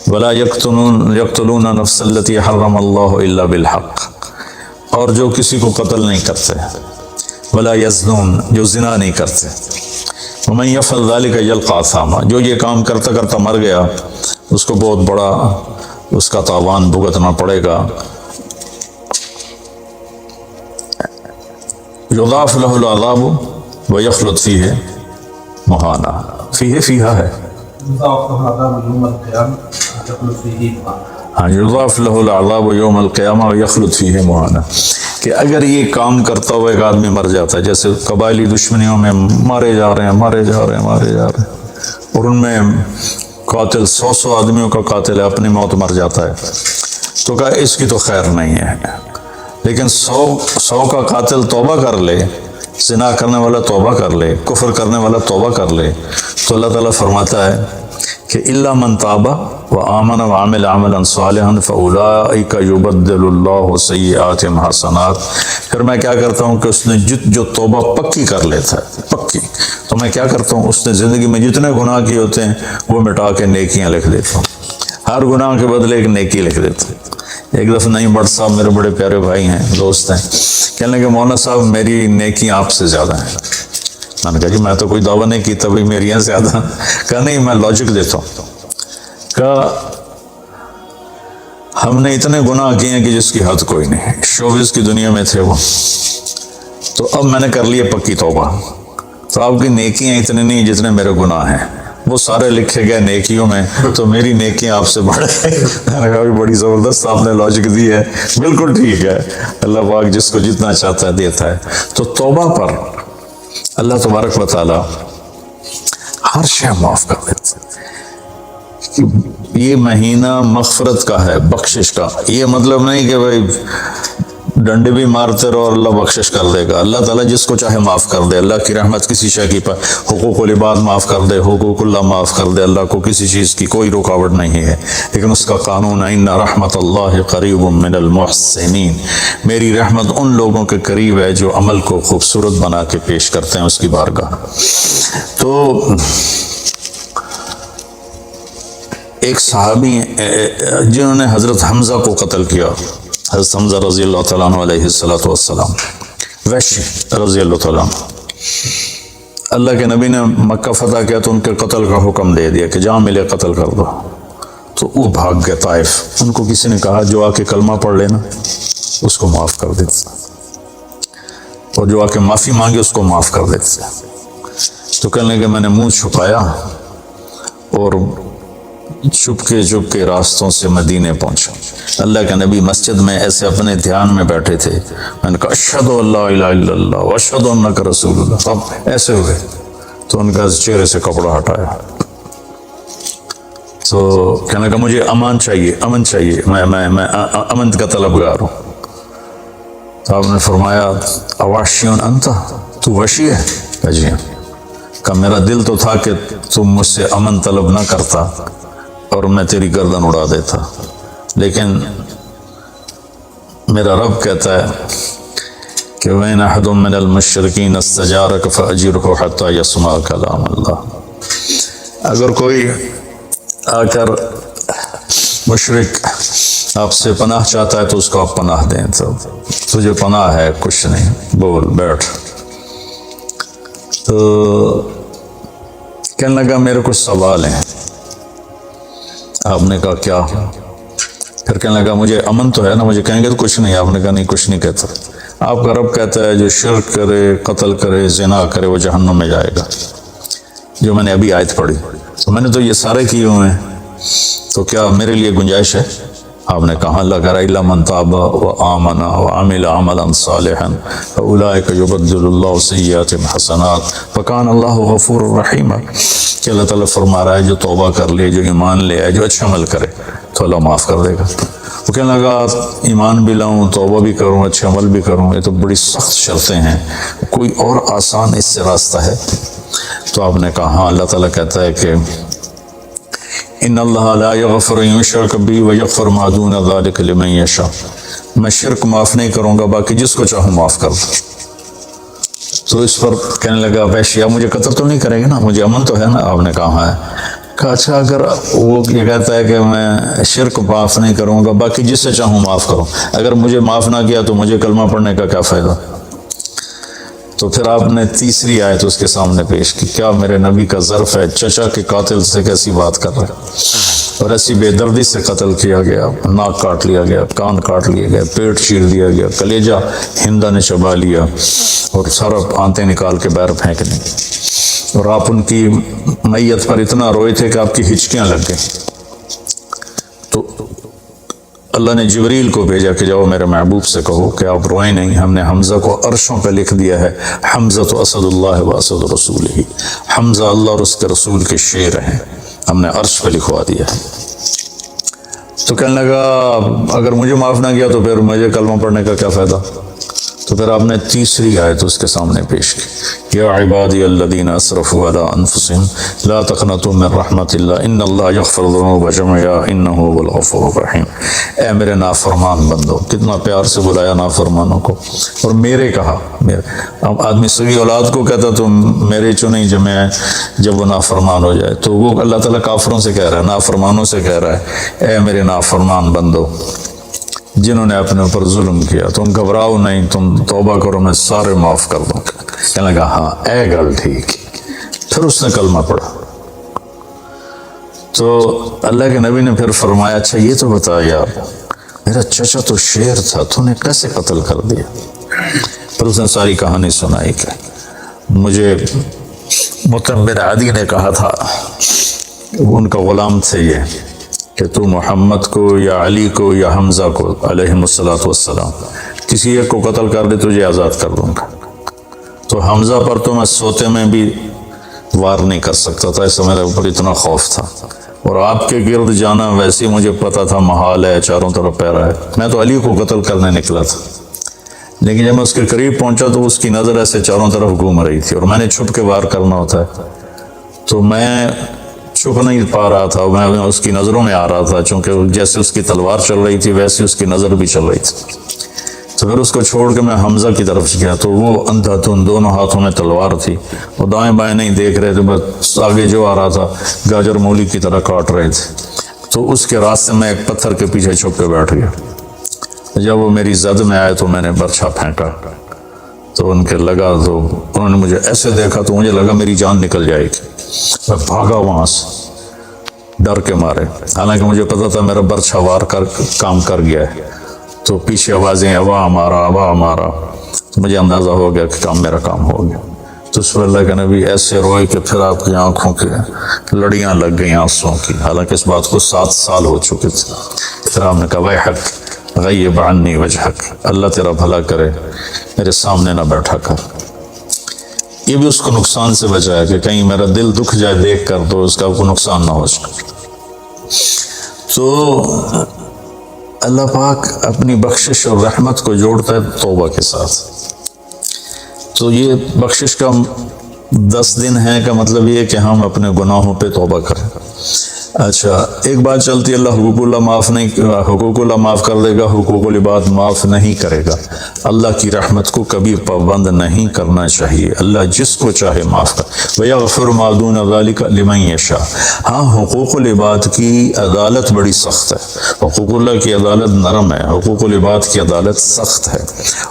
ولا یقتلون نفس التي حرم اللہ الا بالحق، اور جو کسی کو قتل نہیں کرتے، ولا یزنون، جو زنا نہیں کرتے، ومن یفعل ذلک یلقى اثاما، جو یہ کام کرتا کرتا مر گیا اس کو بہت بڑا اس کا تاوان بھگتنا پڑے گا۔ یضاعف له العذاب ویخلد فیہ مہانا، فیہا ہے، ہاں یضاعف له العذاب یوم القیامہ ویخلد فیہ مہانا، کہ اگر یہ کام کرتا ہوا ایک آدمی مر جاتا ہے، جیسے قبائلی دشمنیوں میں مارے جا رہے ہیں، اور ان میں قاتل 100 آدمیوں کا قاتل ہے، اپنی موت مر جاتا ہے، تو کہا اس کی تو خیر نہیں ہے، لیکن 100 کا قاتل توبہ کر لے، زنا کرنے والا توبہ کر لے، کفر کرنے والا توبہ کر لے، تو اللہ تعالیٰ فرماتا ہے کہ الا من تاب وآمن وعمل عملا صالحا فاولئک یبدل اللہ سیئاتہم حسنات، پھر میں کیا کرتا ہوں کہ اس نے جو توبہ پکی کر لیتا ہے، پکی، تو میں کیا کرتا ہوں اس نے زندگی میں جتنے گناہ کیے ہوتے ہیں وہ مٹا کے نیکیاں لکھ دیتا ہوں، ہر گناہ کے بدلے ایک نیکی لکھ دیتا ہوں۔ ایک دفعہ نعیم بٹ صاحب میرے بڑے پیارے بھائی ہیں، دوست ہیں، کہنے لگے مولانا صاحب میری نیکی آپ سے زیادہ ہیں۔ میں نے کہا جی میں تو کوئی دعویٰ نہیں کی تبھی میریاں زیادہ، کہا نہیں میں لاجک دیتا ہوں، کہا ہم نے اتنے گناہ کیے ہیں کہ جس کی حد کوئی نہیں، شوبز کی دنیا میں تھے وہ، تو اب میں نے کر لیے پکی توبہ، تو آپ کی نیکیاں اتنے نہیں جتنے میرے گناہ ہیں، وہ سارے لکھے گئے نیکیوں میں، تو میری نیکیاں آپ سے بڑھ گئی۔ میں نے کہا بڑی زبردست آپ نے لاجک دی ہے، بالکل ٹھیک ہے، اللہ پاک جس کو جتنا چاہتا ہے دیتا ہے۔ تو توبہ پر اللہ تبارک و تعالی ہر شے معاف کر دیتا ہے۔ یہ مہینہ مغفرت کا ہے، بخشش کا، یہ مطلب نہیں کہ بھائی ڈنڈے بھی مارتے رہو اور اللہ بخشش کر دے گا، اللہ تعالیٰ جس کو چاہے معاف کر دے، اللہ کی رحمت کسی شے کی حقوق العباد معاف کر دے، حقوق اللہ معاف کر دے، اللہ کو کسی چیز کی کوئی رکاوٹ نہیں ہے، لیکن اس کا قانون ہے ان رحمت اللہ قریب من المحسنین، میری رحمت ان لوگوں کے قریب ہے جو عمل کو خوبصورت بنا کے پیش کرتے ہیں اس کی بارگاہ۔ تو ایک صحابی جنہوں نے حضرت حمزہ کو قتل کیا، حضرت حمزہ رضی اللہ تعالیٰ عنہ علیہ السلام، وحشی رضی اللہ تعالیٰ عنہ، اللہ کے نبی نے مکہ فتح کیا تو ان کے قتل کا حکم دے دیا کہ جہاں ملے قتل کر دو، تو وہ بھاگ گئے طائف۔ ان کو کسی نے کہا جو آ کے کلمہ پڑھ لینا اس کو معاف کر دیتے، اور جو آ کے معافی مانگے اس کو معاف کر دیتے۔ تو کہنے لگے میں نے منہ چھپایا اور چپ کے راستوں سے مدینے پہنچا۔ اللہ کے نبی مسجد میں ایسے اپنے دھیان میں بیٹھے تھے، میں نے کہا اشہد ان لا الہ الا اللہ واشہد انک رسول اللہ، اب ایسے ہوئے تو ان کا چہرے سے کپڑا ہٹایا، تو کہنے لگا مجھے امن چاہیے، میں امن کا طلبگار ہوں۔ تو آپ نے فرمایا اواشیون انت، تو وحشی ہے؟ کہا جی ہاں۔ کہا میرا دل تو تھا کہ تم مجھ سے امن طلب نہ کرتا اور میں تیری گردن اڑا دیتا، لیکن میرا رب کہتا ہے کہ وَإِنْ أَحَدٌ مِّنَ الْمُشْرِكِينَ اسْتَجَارَكَ فَأَجِرْهُ حَتَّى يَسْمَعَ كَلَامَ اللَّهِ۔ اگر کوئی آ کر مشرک آپ سے پناہ چاہتا ہے تو اس کو آپ پناہ دیں، تو تجھے پناہ ہے، کچھ نہیں، بول بیٹھ۔ تو کہنے لگا میرے کچھ سوال ہیں۔ آپ نے کہا کیا؟ پھر کہنے لگا مجھے امن تو ہے نا، مجھے کہیں گے تو کچھ نہیں؟ آپ نے کہا نہیں کچھ نہیں کہتا، آپ کا رب کہتا ہے جو شرک کرے، قتل کرے، زنا کرے وہ جہنم میں جائے گا، جو میں نے ابھی آیت پڑھی۔ تو میں نے تو یہ سارے کیے ہوئے ہیں، تو کیا میرے لیے گنجائش ہے؟ آپ نے کہا اللہ کہہ رہا الا من تاب وآمن وعمل عملا صالحا فاولئک یبدل اللہ سیئاتہم حسنات وکان اللہ غفور رحیم، کہ اللہ تعالیٰ فرما رہا ہے جو توبہ کر لے، جو ایمان لے آئے، جو اچھا عمل کرے تو اللہ معاف کر دے گا۔ وہ کہنے لگا ایمان بھی لاؤں، توبہ بھی کروں، اچھا عمل بھی کروں، یہ تو بڑی سخت شرطیں ہیں، کوئی اور آسان اس سے راستہ ہے؟ تو آپ نے کہا ہاں، اللہ تعالیٰ کہتا ہے کہ ان اللہ لا یغفر ان یشرک بی ویغفر ما دون ذلک لمن یشاء، میں شرک معاف نہیں کروں گا، باقی جس کو چاہوں معاف کر دوں۔ تو اس پر کہنے لگا وحشی آپ مجھے قتل تو نہیں کریں گے نا، مجھے امن تو ہے نا؟ آپ نے کہا ہاں ہے۔ کہا اچھا اگر وہ یہ کہتا ہے کہ میں شرک معاف نہیں کروں گا، باقی جس سے چاہوں معاف کروں، اگر مجھے معاف نہ کیا تو مجھے کلمہ پڑھنے کا کیا فائدہ؟ تو پھر آپ نے تیسری آیت اس کے سامنے پیش کی، کیا میرے نبی کا ظرف ہے چچا کے قاتل سے کیسی بات کر رہے، اور ایسی بے دردی سے قتل کیا گیا، ناک کاٹ لیا گیا، کان کاٹ لیے گئے، پیٹ چیر دیا گیا، کلیجہ ہندا نے چبا لیا اور سارا آنتیں نکال کے باہر پھینک دیں، اور آپ ان کی میت پر اتنا روئے تھے کہ آپ کی ہچکیاں لگ گئیں۔ تو اللہ نے جبریل کو بھیجا کہ جاؤ میرے محبوب سے کہو کہ آپ روئیں نہیں، ہم نے حمزہ کو عرشوں پہ لکھ دیا ہے، حمزہ تو اسد اللہ و اسد رسول ہی، حمزہ اللہ اور اس کے رسول کے شیر ہیں، ہم نے عرش پہ لکھوا دیا ہے۔ تو کہنے لگا اگر مجھے معاف نہ کیا تو پھر مجھے کلمہ پڑھنے کا کیا فائدہ؟ تو پھر آپ نے تیسری آیت اس کے سامنے پیش کی، یا عبادی الذین اسرفوا علی انفسہم لا تقنطوا من رحمت اللہ ان اللہ یغفر الذنوب جميعا انہ هو الغفور الرحیم۔ اے میرے نافرمان بندو، کتنا پیار سے بلایا نافرمانوں کو، اور میرے کہا، اب آدمی سبھی اولاد کو کہتا تم میرے چنے جمع ہیں، جب وہ نافرمان ہو جائے تو وہ اللہ تعالیٰ کافروں سے کہہ رہا ہے، نافرمانوں سے کہہ رہا ہے اے میرے نافرمان بندو جنہوں نے اپنے اوپر ظلم کیا، تم گھبراؤ نہیں، تم توبہ کرو، میں سارے معاف کر دوں گا۔ کہنے لگا ہاں اے گل ٹھیک۔ پھر اس نے کلمہ پڑھا تو اللہ کے نبی نے پھر فرمایا اچھا یہ تو بتا یار، میرا چچا تو شیر تھا، تو نے کیسے قتل کر دیا؟ پھر اس نے ساری کہانی سنائی کہ مجھے مطعم بن عدی نے کہا تھا، ان کا غلام تھے یہ، کہ تو محمد کو یا علی کو یا حمزہ کو علیہم السلام کسی ایک کو قتل کر دے تجھے آزاد کر دوں گا۔ تو حمزہ پر تو میں سوتے میں بھی وار نہیں کر سکتا تھا، اس سے میرے اوپر اتنا خوف تھا، اور آپ کے گرد جانا ویسے مجھے پتا تھا محال ہے، چاروں طرف پیرا ہے، میں تو علی کو قتل کرنے نکلا تھا، لیکن جب میں اس کے قریب پہنچا تو اس کی نظر ایسے چاروں طرف گھوم رہی تھی، اور میں نے چھپ کے وار کرنا ہوتا ہے، تو میں چھپ نہیں پا رہا تھا، میں اس کی نظروں میں آ رہا تھا، چونکہ جیسے اس کی تلوار چل رہی تھی ویسے اس کی نظر بھی چل رہی تھی۔ تو پھر اس کو چھوڑ کے میں حمزہ کی طرف گیا تو وہ اندھا دھند، دونوں ہاتھوں میں تلوار تھی، وہ دائیں بائیں نہیں دیکھ رہے تھے، بس آگے جو آ رہا تھا گاجر مولی کی طرح کاٹ رہے تھے۔ تو اس کے راستے میں ایک پتھر کے پیچھے چھپ کے بیٹھ گیا، جب وہ میری زد میں آئے تو میں نے برچھا پھینکا تو ان کے لگا، تو انہوں نے مجھے ایسے دیکھا تو مجھے لگا میری جان نکل جائے گی. میں بھاگا وہاں سے ڈر کے مارے، حالانکہ مجھے پتا تھا میرا برچھا وار کر کام کر گیا ہے. تو پیچھے آوازیں ابا ہمارا ابا ہمارا، تو مجھے اندازہ ہو گیا کہ میرا کام ہو گیا. تو اس پر اللہ کے نبی ایسے روئے کہ پھر آپ کی آنکھوں کے لڑیاں لگ گئیں آنسوں کی، حالانکہ اس بات کو 7 سال ہو چکے تھے. پھر آپ نے کہا ویحک غیب عنی وجہک، اللہ تیرا بھلا کرے میرے سامنے نہ بیٹھا کر. یہ بھی اس کو نقصان سے بچایا کہ کہیں میرا دل دکھ جائے دیکھ کر تو اس کا کوئی نقصان نہ ہو سکے. تو اللہ پاک اپنی بخشش اور رحمت کو جوڑتا ہے توبہ کے ساتھ. تو یہ بخشش کا 10 دن ہے کا مطلب یہ کہ ہم اپنے گناہوں پہ توبہ کریں. اچھا ایک بات چلتی ہے، اللہ حقوق اللہ معاف کر دے گا، حقوق العباد معاف نہیں کرے گا. اللہ کی رحمت کو کبھی پابند نہیں کرنا چاہیے، اللہ جس کو چاہے معاف کر. وَيَغْفِرُ مَا دُونَ ذَلِكَ لِمَن يَشَاءُ. ہاں حقوق العباد کی عدالت بڑی سخت ہے. حقوق اللہ کی عدالت نرم ہے، حقوق العباد کی عدالت سخت ہے.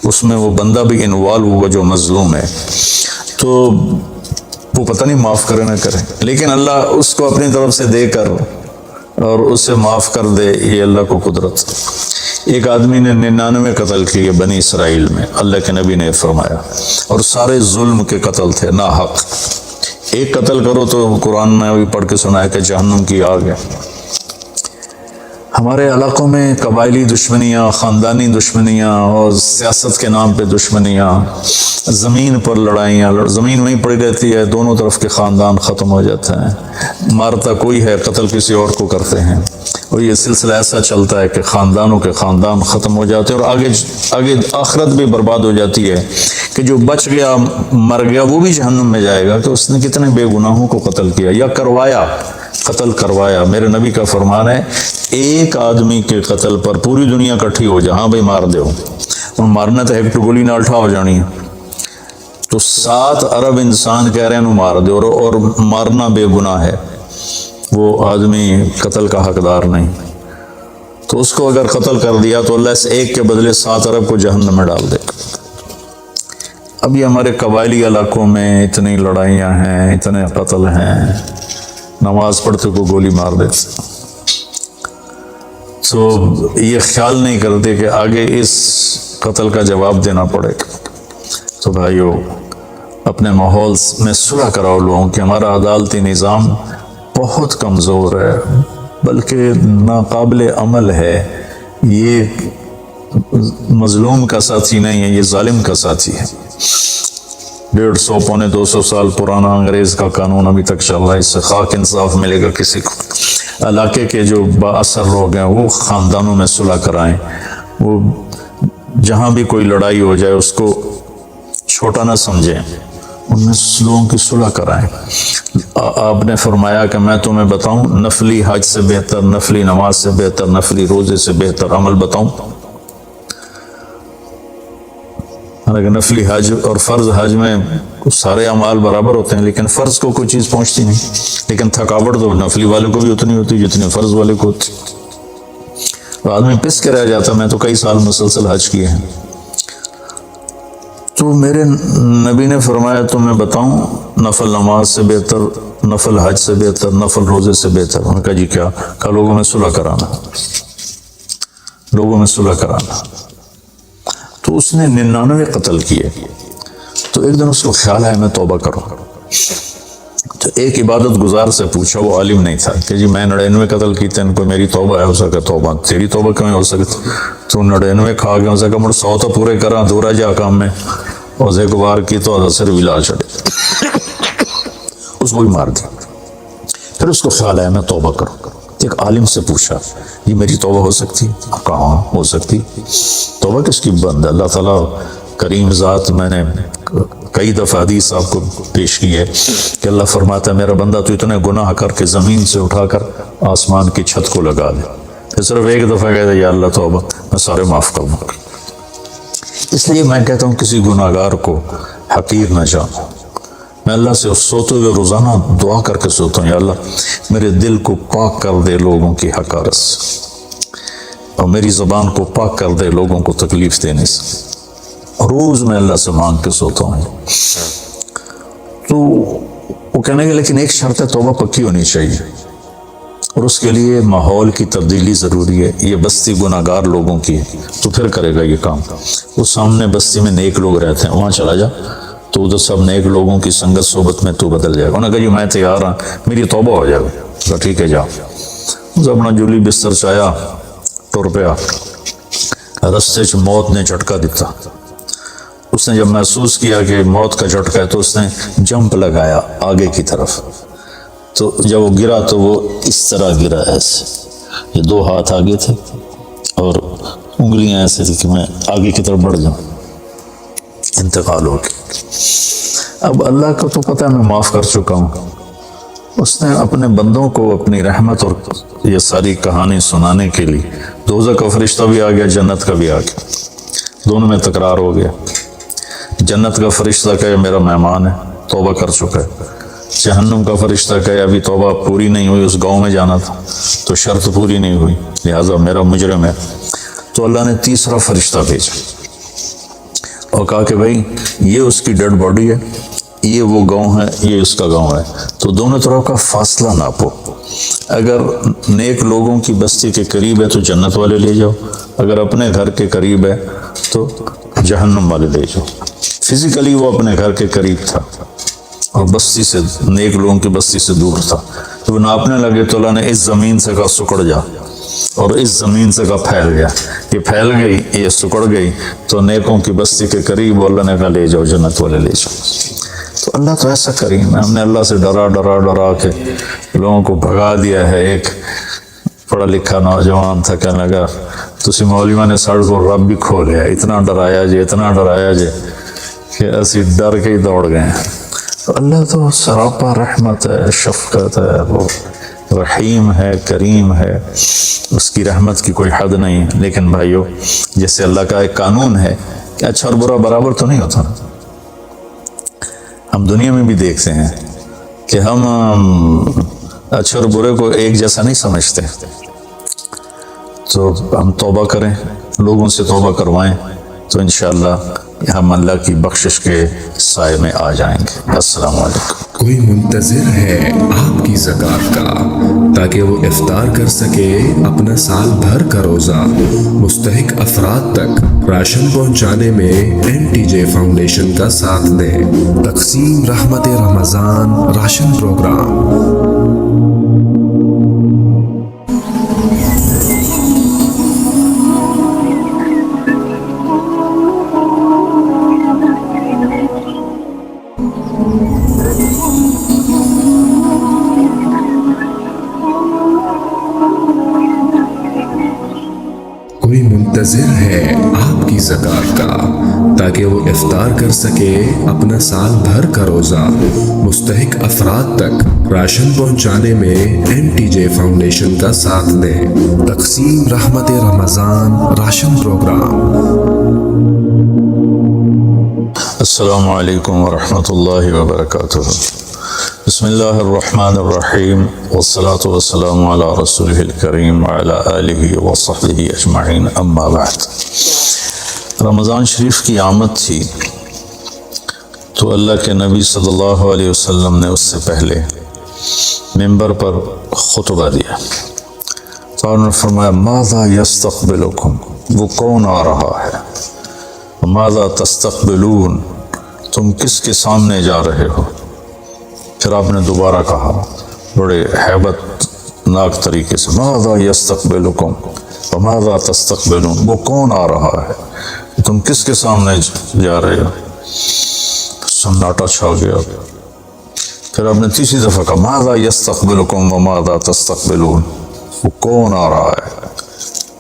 اس میں وہ بندہ بھی انوالو ہوگا جو مظلوم ہے، تو وہ پتہ نہیں معاف کرے نہ کرے، لیکن اللہ اس کو اپنی طرف سے دے کر اور اسے معاف کر دے، یہ اللہ کو قدرت. ایک آدمی نے 99 قتل کیے بنی اسرائیل میں، اللہ کے نبی نے فرمایا، اور سارے ظلم کے قتل تھے، نا حق. ایک قتل کرو تو قرآن میں ابھی پڑھ کے سنایا کہ جہنم کی آگ ہے. ہمارے علاقوں میں قبائلی دشمنیاں، خاندانی دشمنیاں اور سیاست کے نام پہ دشمنیاں، زمین پر لڑائیاں، زمین وہیں پڑی رہتی ہے، دونوں طرف کے خاندان ختم ہو جاتے ہیں. مارتا کوئی ہے، قتل کسی اور کو کرتے ہیں، اور یہ سلسلہ ایسا چلتا ہے کہ خاندانوں کے خاندان ختم ہو جاتے ہیں، اور آگے آخرت بھی برباد ہو جاتی ہے کہ جو بچ گیا مر گیا وہ بھی جہنم میں جائے گا کہ اس نے کتنے بے گناہوں کو قتل کیا یا قتل کروایا. میرے نبی کا فرمان ہے ایک آدمی کے قتل پر پوری دنیا اکٹھی ہو جائے، ہاں بھائی مار دے، اور مارنا تو ایک گولی نہ اٹھا ہو جانی ہے، تو 7 ارب انسان کہہ رہے ہیں مار دے، اور مارنا بے گناہ ہے، وہ آدمی قتل کا حقدار نہیں. تو اس کو اگر قتل کر دیا تو اللہ اس ایک کے بدلے 7 ارب کو جہنم میں ڈال دے. اب یہ ہمارے قبائلی علاقوں میں اتنی لڑائیاں ہیں، اتنے قتل ہیں، نماز پڑھتے کو گولی مار دیتے، تو یہ خیال نہیں کرتے کہ آگے اس قتل کا جواب دینا پڑے گا. تو بھائیو اپنے ماحول میں صلح کراؤ لوگوں کہ ہمارا عدالتی نظام بہت کمزور ہے، بلکہ ناقابل عمل ہے. یہ مظلوم کا ساتھی نہیں ہے، یہ ظالم کا ساتھی ہے. 150 پونے 200 سال پرانا انگریز کا قانون ابھی تک چل رہا ہے، اس سے خاک انصاف ملے گا کسی کو. علاقے کے جو با اثر لوگ ہیں وہ خاندانوں میں صلح کرائیں، وہ جہاں بھی کوئی لڑائی ہو جائے اس کو چھوٹا نہ سمجھیں، ان میں لوگوں کی صلح کرائیں. آپ نے فرمایا کہ میں تمہیں بتاؤں نفلی حج سے بہتر، نفلی نماز سے بہتر، نفلی روزے سے بہتر عمل بتاؤں. حالانکہ نفلی حج اور فرض حج میں سارے اعمال برابر ہوتے ہیں، لیکن فرض کو کوئی چیز پہنچتی نہیں، لیکن تھکاوٹ تو نفلی والے کو بھی اتنی ہوتی جتنی فرض والے کو ہوتی. آدمی پس کے رہ جاتا. میں تو کئی سال مسلسل حج کیے ہیں. تو میرے نبی نے فرمایا تمہیں بتاؤں نفل نماز سے بہتر، نفل حج سے بہتر، نفل روزے سے بہتر. انہوں نے کہا جی کیا؟ کہا لوگوں میں صلح کرانا، لوگوں میں صلح کرانا. تو اس نے 99 قتل کیے. تو ایک دن اس کو خیال آیا میں توبہ کروں. تو ایک عبادت گزار سے پوچھا، وہ عالم نہیں تھا، کہ جی میں 99 قتل کیتے ہیں، کوئی میری توبہ ہے؟ ہو سکے توبہ تیری توبہ کیوں ہو سکتی؟ تو 99 کھا گیا، ہو سکے مڑ 100 تو پورے کرا دورا جا کام میں، اور ایک بار کی تو صرف علاج چڑے، اس کو بھی مار دیا. پھر اس کو خیال آیا میں توبہ کروں. ایک عالم سے پوچھا یہ میری توبہ ہو سکتی؟ کہاں ہو سکتی؟ توبہ کس کی بند ہے؟ اللہ تعالیٰ کریم ذات، میں نے کئی دفعہ حدیث آپ کو پیش کی ہے کہ اللہ فرماتا ہے میرا بندہ تو اتنے گناہ کر کے زمین سے اٹھا کر آسمان کی چھت کو لگا دے، پھر صرف ایک دفعہ کہتا ہے یا اللہ توبہ، میں سارے معاف کر دوں گا. اس لیے میں کہتا ہوں کسی گناہ گار کو حقیر نہ جانو. میں اللہ سے سوتے ہوئے روزانہ دعا کر کے سوتا ہوں، یا اللہ میرے دل کو پاک کر دے لوگوں کی حقارت سے. اور میری زبان کو پاک کر دے لوگوں کو تکلیف دینے سے۔ روز میں اللہ سے مانگ کے سوتا ہوں۔ تو وہ کہنے لگے لیکن ایک شرط ہے، توبہ پکی ہونی چاہیے، اور اس کے لیے ماحول کی تبدیلی ضروری ہے۔ یہ بستی گناہ گار لوگوں کی ہے، تو پھر کرے گا یہ کام۔ وہ سامنے بستی میں نیک لوگ رہتے ہیں، وہاں چلا جا، تو ادھر سب نیک لوگوں کی سنگت صحبت میں تو بدل جائے گا۔ انہوں نے کہا جی میں تیار ہوں، میری توبہ ہو جائے گا۔ کہا ٹھیک ہے جا۔ اس اپنا جولی بستر چایا، ٹر پیا۔ رستے چ موت نے جھٹکا دیتا۔ اس نے جب محسوس کیا کہ موت کا جھٹکا ہے تو اس نے جمپ لگایا آگے کی طرف۔ تو جب وہ گرا تو وہ اس طرح گرا ایسے، یہ دو ہاتھ آگے تھے اور انگلیاں ایسے تھی کہ میں آگے کی طرف بڑھ جاؤں۔ انتقال ہو گیا۔ اب اللہ کو تو پتہ ہے میں معاف کر چکا ہوں، اس نے اپنے بندوں کو اپنی رحمت اور یہ ساری کہانی سنانے کے لیے دوزخ کا فرشتہ بھی آ گیا، جنت کا بھی آ گیا، دونوں میں تکرار ہو گیا۔ جنت کا فرشتہ کہے میرا مہمان ہے، توبہ کر چکا ہے۔ جہنم کا فرشتہ کہے ابھی توبہ پوری نہیں ہوئی، اس گاؤں میں جانا تھا تو شرط پوری نہیں ہوئی، لہٰذا میرا مجرم ہے۔ تو اللہ نے تیسرا فرشتہ بھیجا اور کہا کہ بھائی یہ اس کی ڈیڈ باڈی ہے، یہ وہ گاؤں ہے، یہ اس کا گاؤں ہے، تو دونوں طرف کا فاصلہ ناپو۔ اگر نیک لوگوں کی بستی کے قریب ہے تو جنت والے لے جاؤ، اگر اپنے گھر کے قریب ہے تو جہنم والے لے جاؤ۔ فزیکلی وہ اپنے گھر کے قریب تھا اور بستی سے، نیک لوگوں کی بستی سے دور تھا۔ تو وہ ناپنے لگے تو اللہ نے اس زمین سے کہا سکڑ جا، اور اس زمین سے کہا پھیل گیا۔ یہ پھیل گئی، یہ سکڑ گئی تو نیکوں کی بستی کے قریب، اللہ نے کہا لے جاؤ، جنت والے لے جاؤ۔ تو اللہ تو ایسا کریم ہے، ہم نے اللہ سے ڈرا کے لوگوں کو بھگا دیا ہے۔ ایک پڑھا لکھا نوجوان تھا، کہنے لگا تسی مولویوں نے ساڑھ کو رب بھی کھو لیا، اتنا ڈرایا جے کہ اسی ڈر کے ہی دوڑ گئے۔ تو اللہ تو سراپا رحمت ہے، شفقت ہے، وہ رحیم ہے، کریم ہے، اس کی رحمت کی کوئی حد نہیں۔ لیکن بھائیو، جیسے اللہ کا ایک قانون ہے کہ اچھا اور برا برابر تو نہیں ہوتا۔ ہم دنیا میں بھی دیکھتے ہیں کہ ہم اچھے اور برے کو ایک جیسا نہیں سمجھتے، تو ہم توبہ کریں، لوگوں سے توبہ کروائیں، تو انشاءاللہ ہم اللہ کی بخشش کے سائے میں آ جائیں گے۔ السلام علیکم۔ کوئی منتظر ہے آپ کی زکوٰۃ کا تاکہ وہ افطار کر سکے اپنا سال بھر کا روزہ مستحق افراد تک راشن پہنچانے میں NTJ فاؤنڈیشن کا ساتھ دیں۔ تقسیم رحمت رمضان راشن پروگرام۔ کوئی منتظر ہے آپ کی زکوٰۃ کا تاکہ وہ افطار کر سکے اپنا سال بھر کا روزہ مستحق افراد تک راشن پہنچانے میں NTJ فاؤنڈیشن کا ساتھ دیں۔ تقسیم رحمت رمضان راشن پروگرام۔ السلام علیکم ورحمۃ اللہ وبرکاتہ۔ بسم اللہ الرحمن الرحیم، والصلاة والسلام علی رسولہ الکریم وعلی آلہ وصحبہ اجمعین، اما بعد۔ رمضان شریف کی آمد تھی تو اللہ کے نبی صلی اللہ علیہ وسلم نے اس سے پہلے ممبر پر خطبہ دیا تو انہوں نے فرمایا ماذا یستقبلکم، وہ کون آ رہا ہے، ماذا تستقبلون، تم کس کے سامنے جا رہے ہو۔ پھر آپ نے دوبارہ کہا بڑے ہیبت ناک طریقے سے ماذا یستقبلکم وماذا تستقبلون، وہ کون آ رہا ہے، تم کس کے سامنے جا رہے ہو۔ سناٹا چھا گیا۔ پھر آپ نے تیسری دفعہ کہا ماذا یستقبلکم وماذا تستقبلون، وہ کون آ رہا ہے،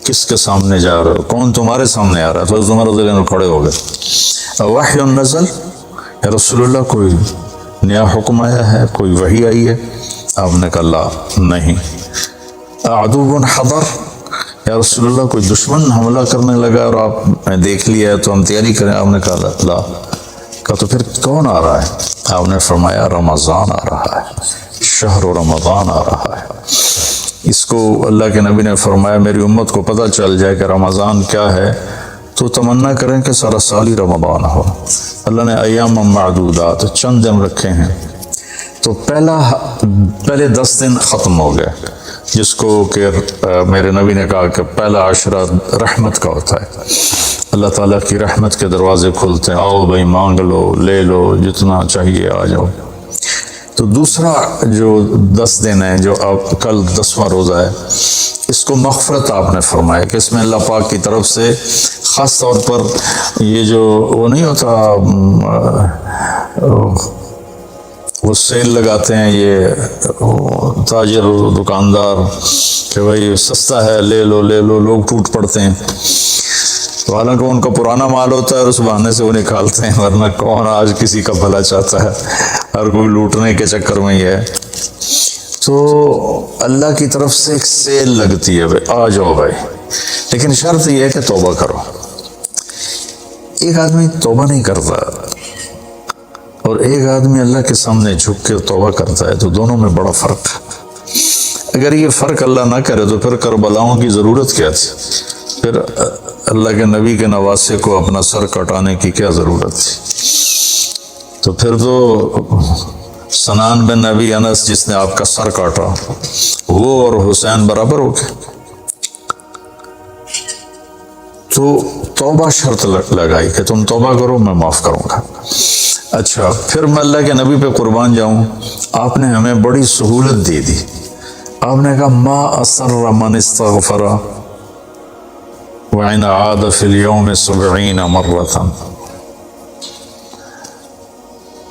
کس کے سامنے جا رہے ہو، کون تمہارے سامنے آ رہا ہے۔ تو حضرت عمر رضی اللہ عنہ کھڑے ہو گئے۔ وحی نزل، یا رسول اللہ کوئی نیا حکم آیا ہے، کوئی وحی آئی ہے۔ آپ نے کہا لا، نہیں۔ عدو حضر، یا رسول اللہ کوئی دشمن حملہ کرنے لگا اور آپ نے دیکھ لیا ہے تو ہم تیاری کریں۔ آپ نے کہا لا۔ کہا تو پھر کون آ رہا ہے۔ آپ نے فرمایا رمضان آ رہا ہے، شہر رمضان آ رہا ہے۔ اس کو اللہ کے نبی نے فرمایا میری امت کو پتہ چل جائے کہ رمضان کیا ہے تو تمنا کریں کہ سارا سال ہی رمضان ہو۔ اللہ نے ایام معدودات چند دن رکھے ہیں، تو پہلے 10 دن ختم ہو گئے، جس کو کہ میرے نبی نے کہا کہ پہلا عشرہ رحمت کا ہوتا ہے، اللہ تعالیٰ کی رحمت کے دروازے کھلتے ہیں، آؤ بھائی مانگ لو لے لو جتنا چاہیے آ جاؤ۔ تو دوسرا جو 10 دن ہے، جو اب کل 10واں روزہ ہے، اس کو مغفرت آپ نے فرمایا کہ اس میں اللہ پاک کی طرف سے خاص طور پر یہ جو وہ نہیں ہوتا وہ سیل لگاتے ہیں یہ تاجر دکاندار کہ بھائی سستا ہے لے لو لے لو، لوگ ٹوٹ پڑتے ہیں، تو حالانکہ ان کا پرانا مال ہوتا ہے اور اس بہانے سے وہ نکالتے ہیں، ورنہ کون آج کسی کا بھلا چاہتا ہے، ہر کوئی لوٹنے کے چکر میں ہی ہے۔ تو اللہ کی طرف سے ایک سیل لگتی ہے، بھائی آ جاؤ بھائی، لیکن شرط یہ ہے کہ توبہ کرو۔ ایک آدمی توبہ نہیں کرتا اور ایک آدمی اللہ کے سامنے جھک کے توبہ کرتا ہے، تو دونوں میں بڑا فرق ہے۔ اگر یہ فرق اللہ نہ کرے تو پھر کربلاؤں کی ضرورت کیا تھی؟ پھر اللہ کے نبی کے نواسے کو اپنا سر کٹانے کی کیا ضرورت تھی؟ تو پھر تو سنان بن نبی انس جس نے آپ کا سر کاٹا، وہ اور حسین برابر ہو گئے۔ تو توبہ شرط لگائی کہ تم توبہ کرو میں معاف کروں گا۔ اچھا، پھر میں اللہ کے نبی پہ قربان جاؤں، آپ نے ہمیں بڑی سہولت دے دی۔ آپ نے کہا ما اسر من استغفر وَإِنْ عَادَ فِي الْيَوْمِ 70 مرة،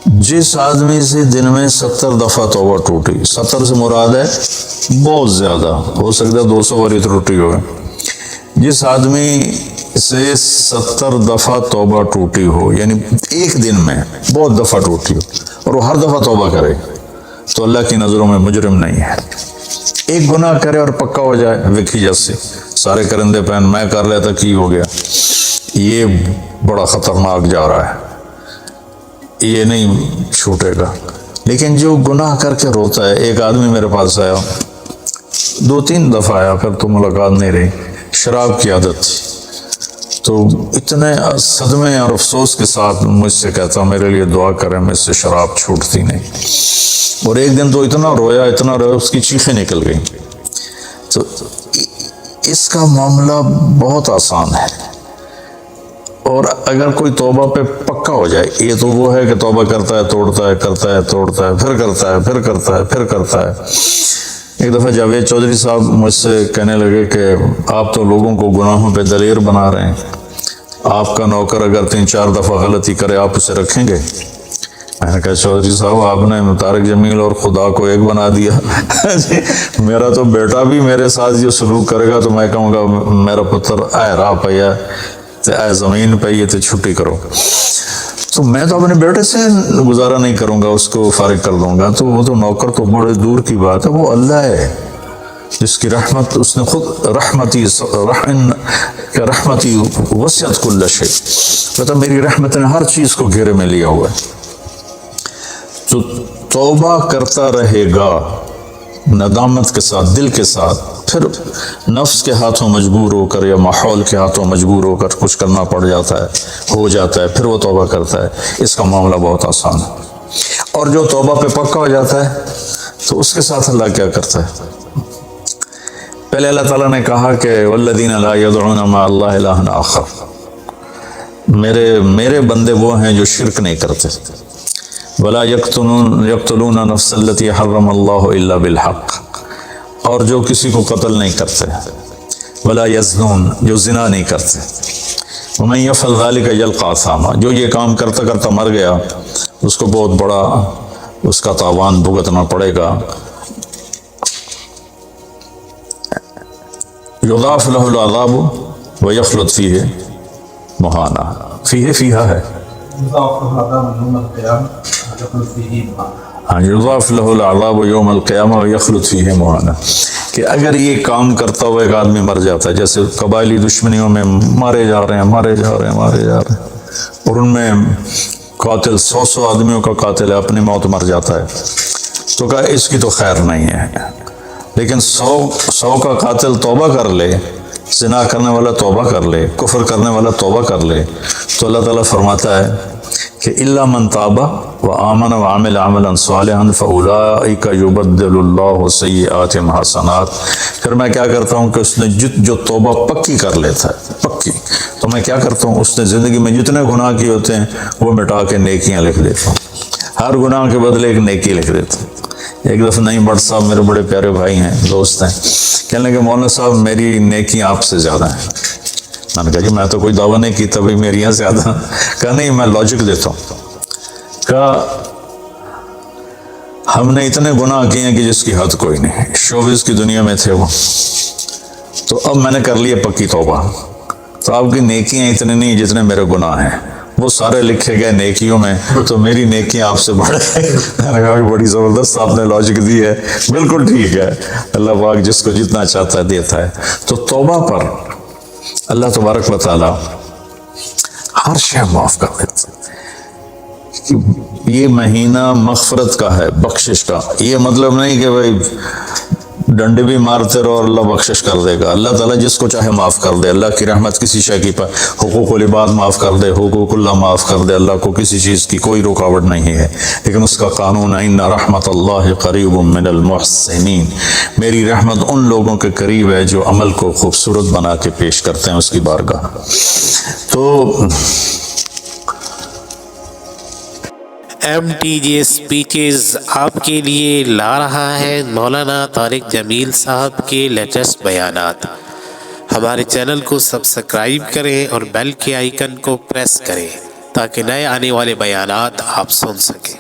جس آدمی سے دن میں 70 دفعہ توبہ ٹوٹی، 70 سے مراد ہے بہت زیادہ، ہو سکتا ہے 200 باری ٹوٹی ہوئے، جس آدمی سے 70 دفعہ توبہ ٹوٹی ہو، یعنی ایک دن میں بہت دفعہ ٹوٹی ہو اور وہ ہر دفعہ توبہ کرے، تو اللہ کی نظروں میں مجرم نہیں ہے۔ ایک گناہ کرے اور پکا ہو جائے، وکھی جیسے سارے کرندے پہن میں کر لیتا کی ہو گیا، یہ بڑا خطرناک جا رہا ہے، یہ نہیں چھوٹے گا۔ لیکن جو گناہ کر کے روتا ہے، ایک آدمی میرے پاس آیا، 2-3 دفعہ آیا، پھر تو ملاقات نہیں رہی، شراب کی عادت تھی، تو اتنے صدمے اور افسوس کے ساتھ مجھ سے کہتا میرے لیے دعا کریں، مجھ سے شراب چھوٹتی نہیں، اور ایک دن تو اتنا رویا اس کی چیخیں نکل گئیں۔ تو اس کا معاملہ بہت آسان ہے، اور اگر کوئی توبہ پہ پکا ہو جائے، یہ تو وہ ہے کہ توبہ کرتا ہے توڑتا ہے کرتا ہے توڑتا ہے پھر کرتا ہے پھر کرتا ہے پھر کرتا ہے۔ ایک دفعہ جاوید چودھری صاحب مجھ سے کہنے لگے کہ آپ تو لوگوں کو گناہوں پہ دلیر بنا رہے ہیں، آپ کا نوکر اگر 3-4 دفعہ غلطی کرے آپ اسے رکھیں گے؟ میں نے کہا چودھری صاحب آپ نے طارق جمیل اور خدا کو ایک بنا دیا، میرا تو بیٹا بھی میرے ساتھ یہ سلوک کرے گا تو میں کہوں گا میرا پتر اے راہ پیا اے زمین پہ یہ تو چھٹی کرو، تو میں تو اپنے بیٹے سے گزارا نہیں کروں گا، اس کو فارغ کر دوں گا، تو وہ تو نوکر تو بڑے دور کی بات ہے، وہ اللہ ہے جس کی رحمت، اس نے خود رحمتی وسعت کل شیء، مطلب میری رحمت نے ہر چیز کو گھیرے میں لیا ہوا ہے۔ تو توبہ کرتا رہے گا ندامت کے ساتھ، دل کے ساتھ، پھر نفس کے ہاتھوں مجبور ہو کر یا ماحول کے ہاتھوں مجبور ہو کر کچھ کرنا پڑ جاتا ہے، ہو جاتا ہے، پھر وہ توبہ کرتا ہے، اس کا معاملہ بہت آسان ہے۔ اور جو توبہ پہ پکا ہو جاتا ہے تو اس کے ساتھ اللہ کیا کرتا ہے؟ پہلے اللہ تعالیٰ نے کہا کہ والذین لا یدعون مع اللہ الہا آخر، میرے بندے وہ ہیں جو شرک نہیں کرتے، ولا یقتلون نفس التی حرم اللہ الا بالحق، اور جو کسی کو قتل نہیں کرتے، ولا یزنون، جو زنا نہیں کرتے، ومن یفعل ذلک یلقى اثاما، جو یہ کام کرتا کرتا مر گیا اس کو بہت بڑا اس کا تاوان بھگتنا پڑے گا۔ یضاعف له العذاب ویخلد فیہ مہانا، فیہا ہے یضاعف له العذاب یوم القیامہ ویخلد فیہ مہانا، کہ اگر یہ کام کرتا ہوا ایک آدمی مر جاتا ہے، جیسے قبائلی دشمنیوں میں مارے جا رہے ہیں، اور ان میں قاتل 100 آدمیوں کا قاتل ہے، اپنی موت مر جاتا ہے، تو کہا اس کی تو خیر نہیں ہے، لیکن 100 کا قاتل توبہ کر لے، زنا کرنے والا توبہ کر لے، کفر کرنے والا توبہ کر لے، تو اللہ تعالیٰ فرماتا ہے کہ الا من تاب وآمن وعمل عملا صالحا فاولئک یبدل اللہ سیئاتہم حسنات. پھر میں کیا کرتا ہوں کہ اس نے جو توبہ پکی کر لیتا ہے، پکی، تو میں کیا کرتا ہوں، اس نے زندگی میں جتنے گناہ کیے ہوتے ہیں وہ مٹا کے نیکیاں لکھ دیتا ہوں. ہر گناہ کے بدلے ایک نیکی لکھ دیتا ہوں. ایک دفعہ نعیم بٹ صاحب میرے بڑے پیارے بھائی ہیں، دوست ہیں، کہنے لگے مولانا صاحب میری نیکیاں آپ سے زیادہ ہیں. میں نے کہا جی میں تو کوئی دعویٰ نہیں کی تبھی میریاں زیادہ. کہا نہیں میں لاجک دیتا ہوں. کہا ہم نے اتنے گناہ کیے ہیں کہ جس کی حد کوئی نہیں. شوبز کی دنیا میں تھے وہ، تو اب میں نے کر لیے پکی توبہ، تو آپ کی نیکیاں اتنے نہیں جتنے میرے گناہ ہیں. وہ سارے لکھے گئے نیکیوں میں، تو میری نیکیاں آپ سے بڑھ گئی. میں نے کہا بڑی زبردست آپ نے لاجک دی ہے. بالکل ٹھیک ہے، اللہ پاک جس کو جتنا چاہتا ہے دیتا ہے. تو توبہ پر اللہ تبارک و تعالی ہر شے معاف کر دیتا ہے. یہ مہینہ مغفرت کا ہے، بخشش کا. یہ مطلب نہیں کہ بھائی ڈنڈے بھی مارتے رہو اور اللہ بخشش کر دے گا. اللہ تعالیٰ جس کو چاہے معاف کر دے. اللہ کی رحمت کسی شے کی حقوق العباد معاف کر دے، حقوق اللہ معاف کر دے. اللہ کو کسی چیز کی کوئی رکاوٹ نہیں ہے، لیکن اس کا قانون ہے ان رحمت اللہ قریب من المحسنین. میری رحمت ان لوگوں کے قریب ہے جو عمل کو خوبصورت بنا کے پیش کرتے ہیں اس کی بارگاہ. تو MTJ اسپیچز آپ کے لیے لا رہا ہے مولانا طارق جمیل صاحب کے لیٹسٹ بیانات. ہمارے چینل کو سبسکرائب کریں اور بیل کے آئیکن کو پریس کریں تاکہ نئے آنے والے بیانات آپ سن سکیں.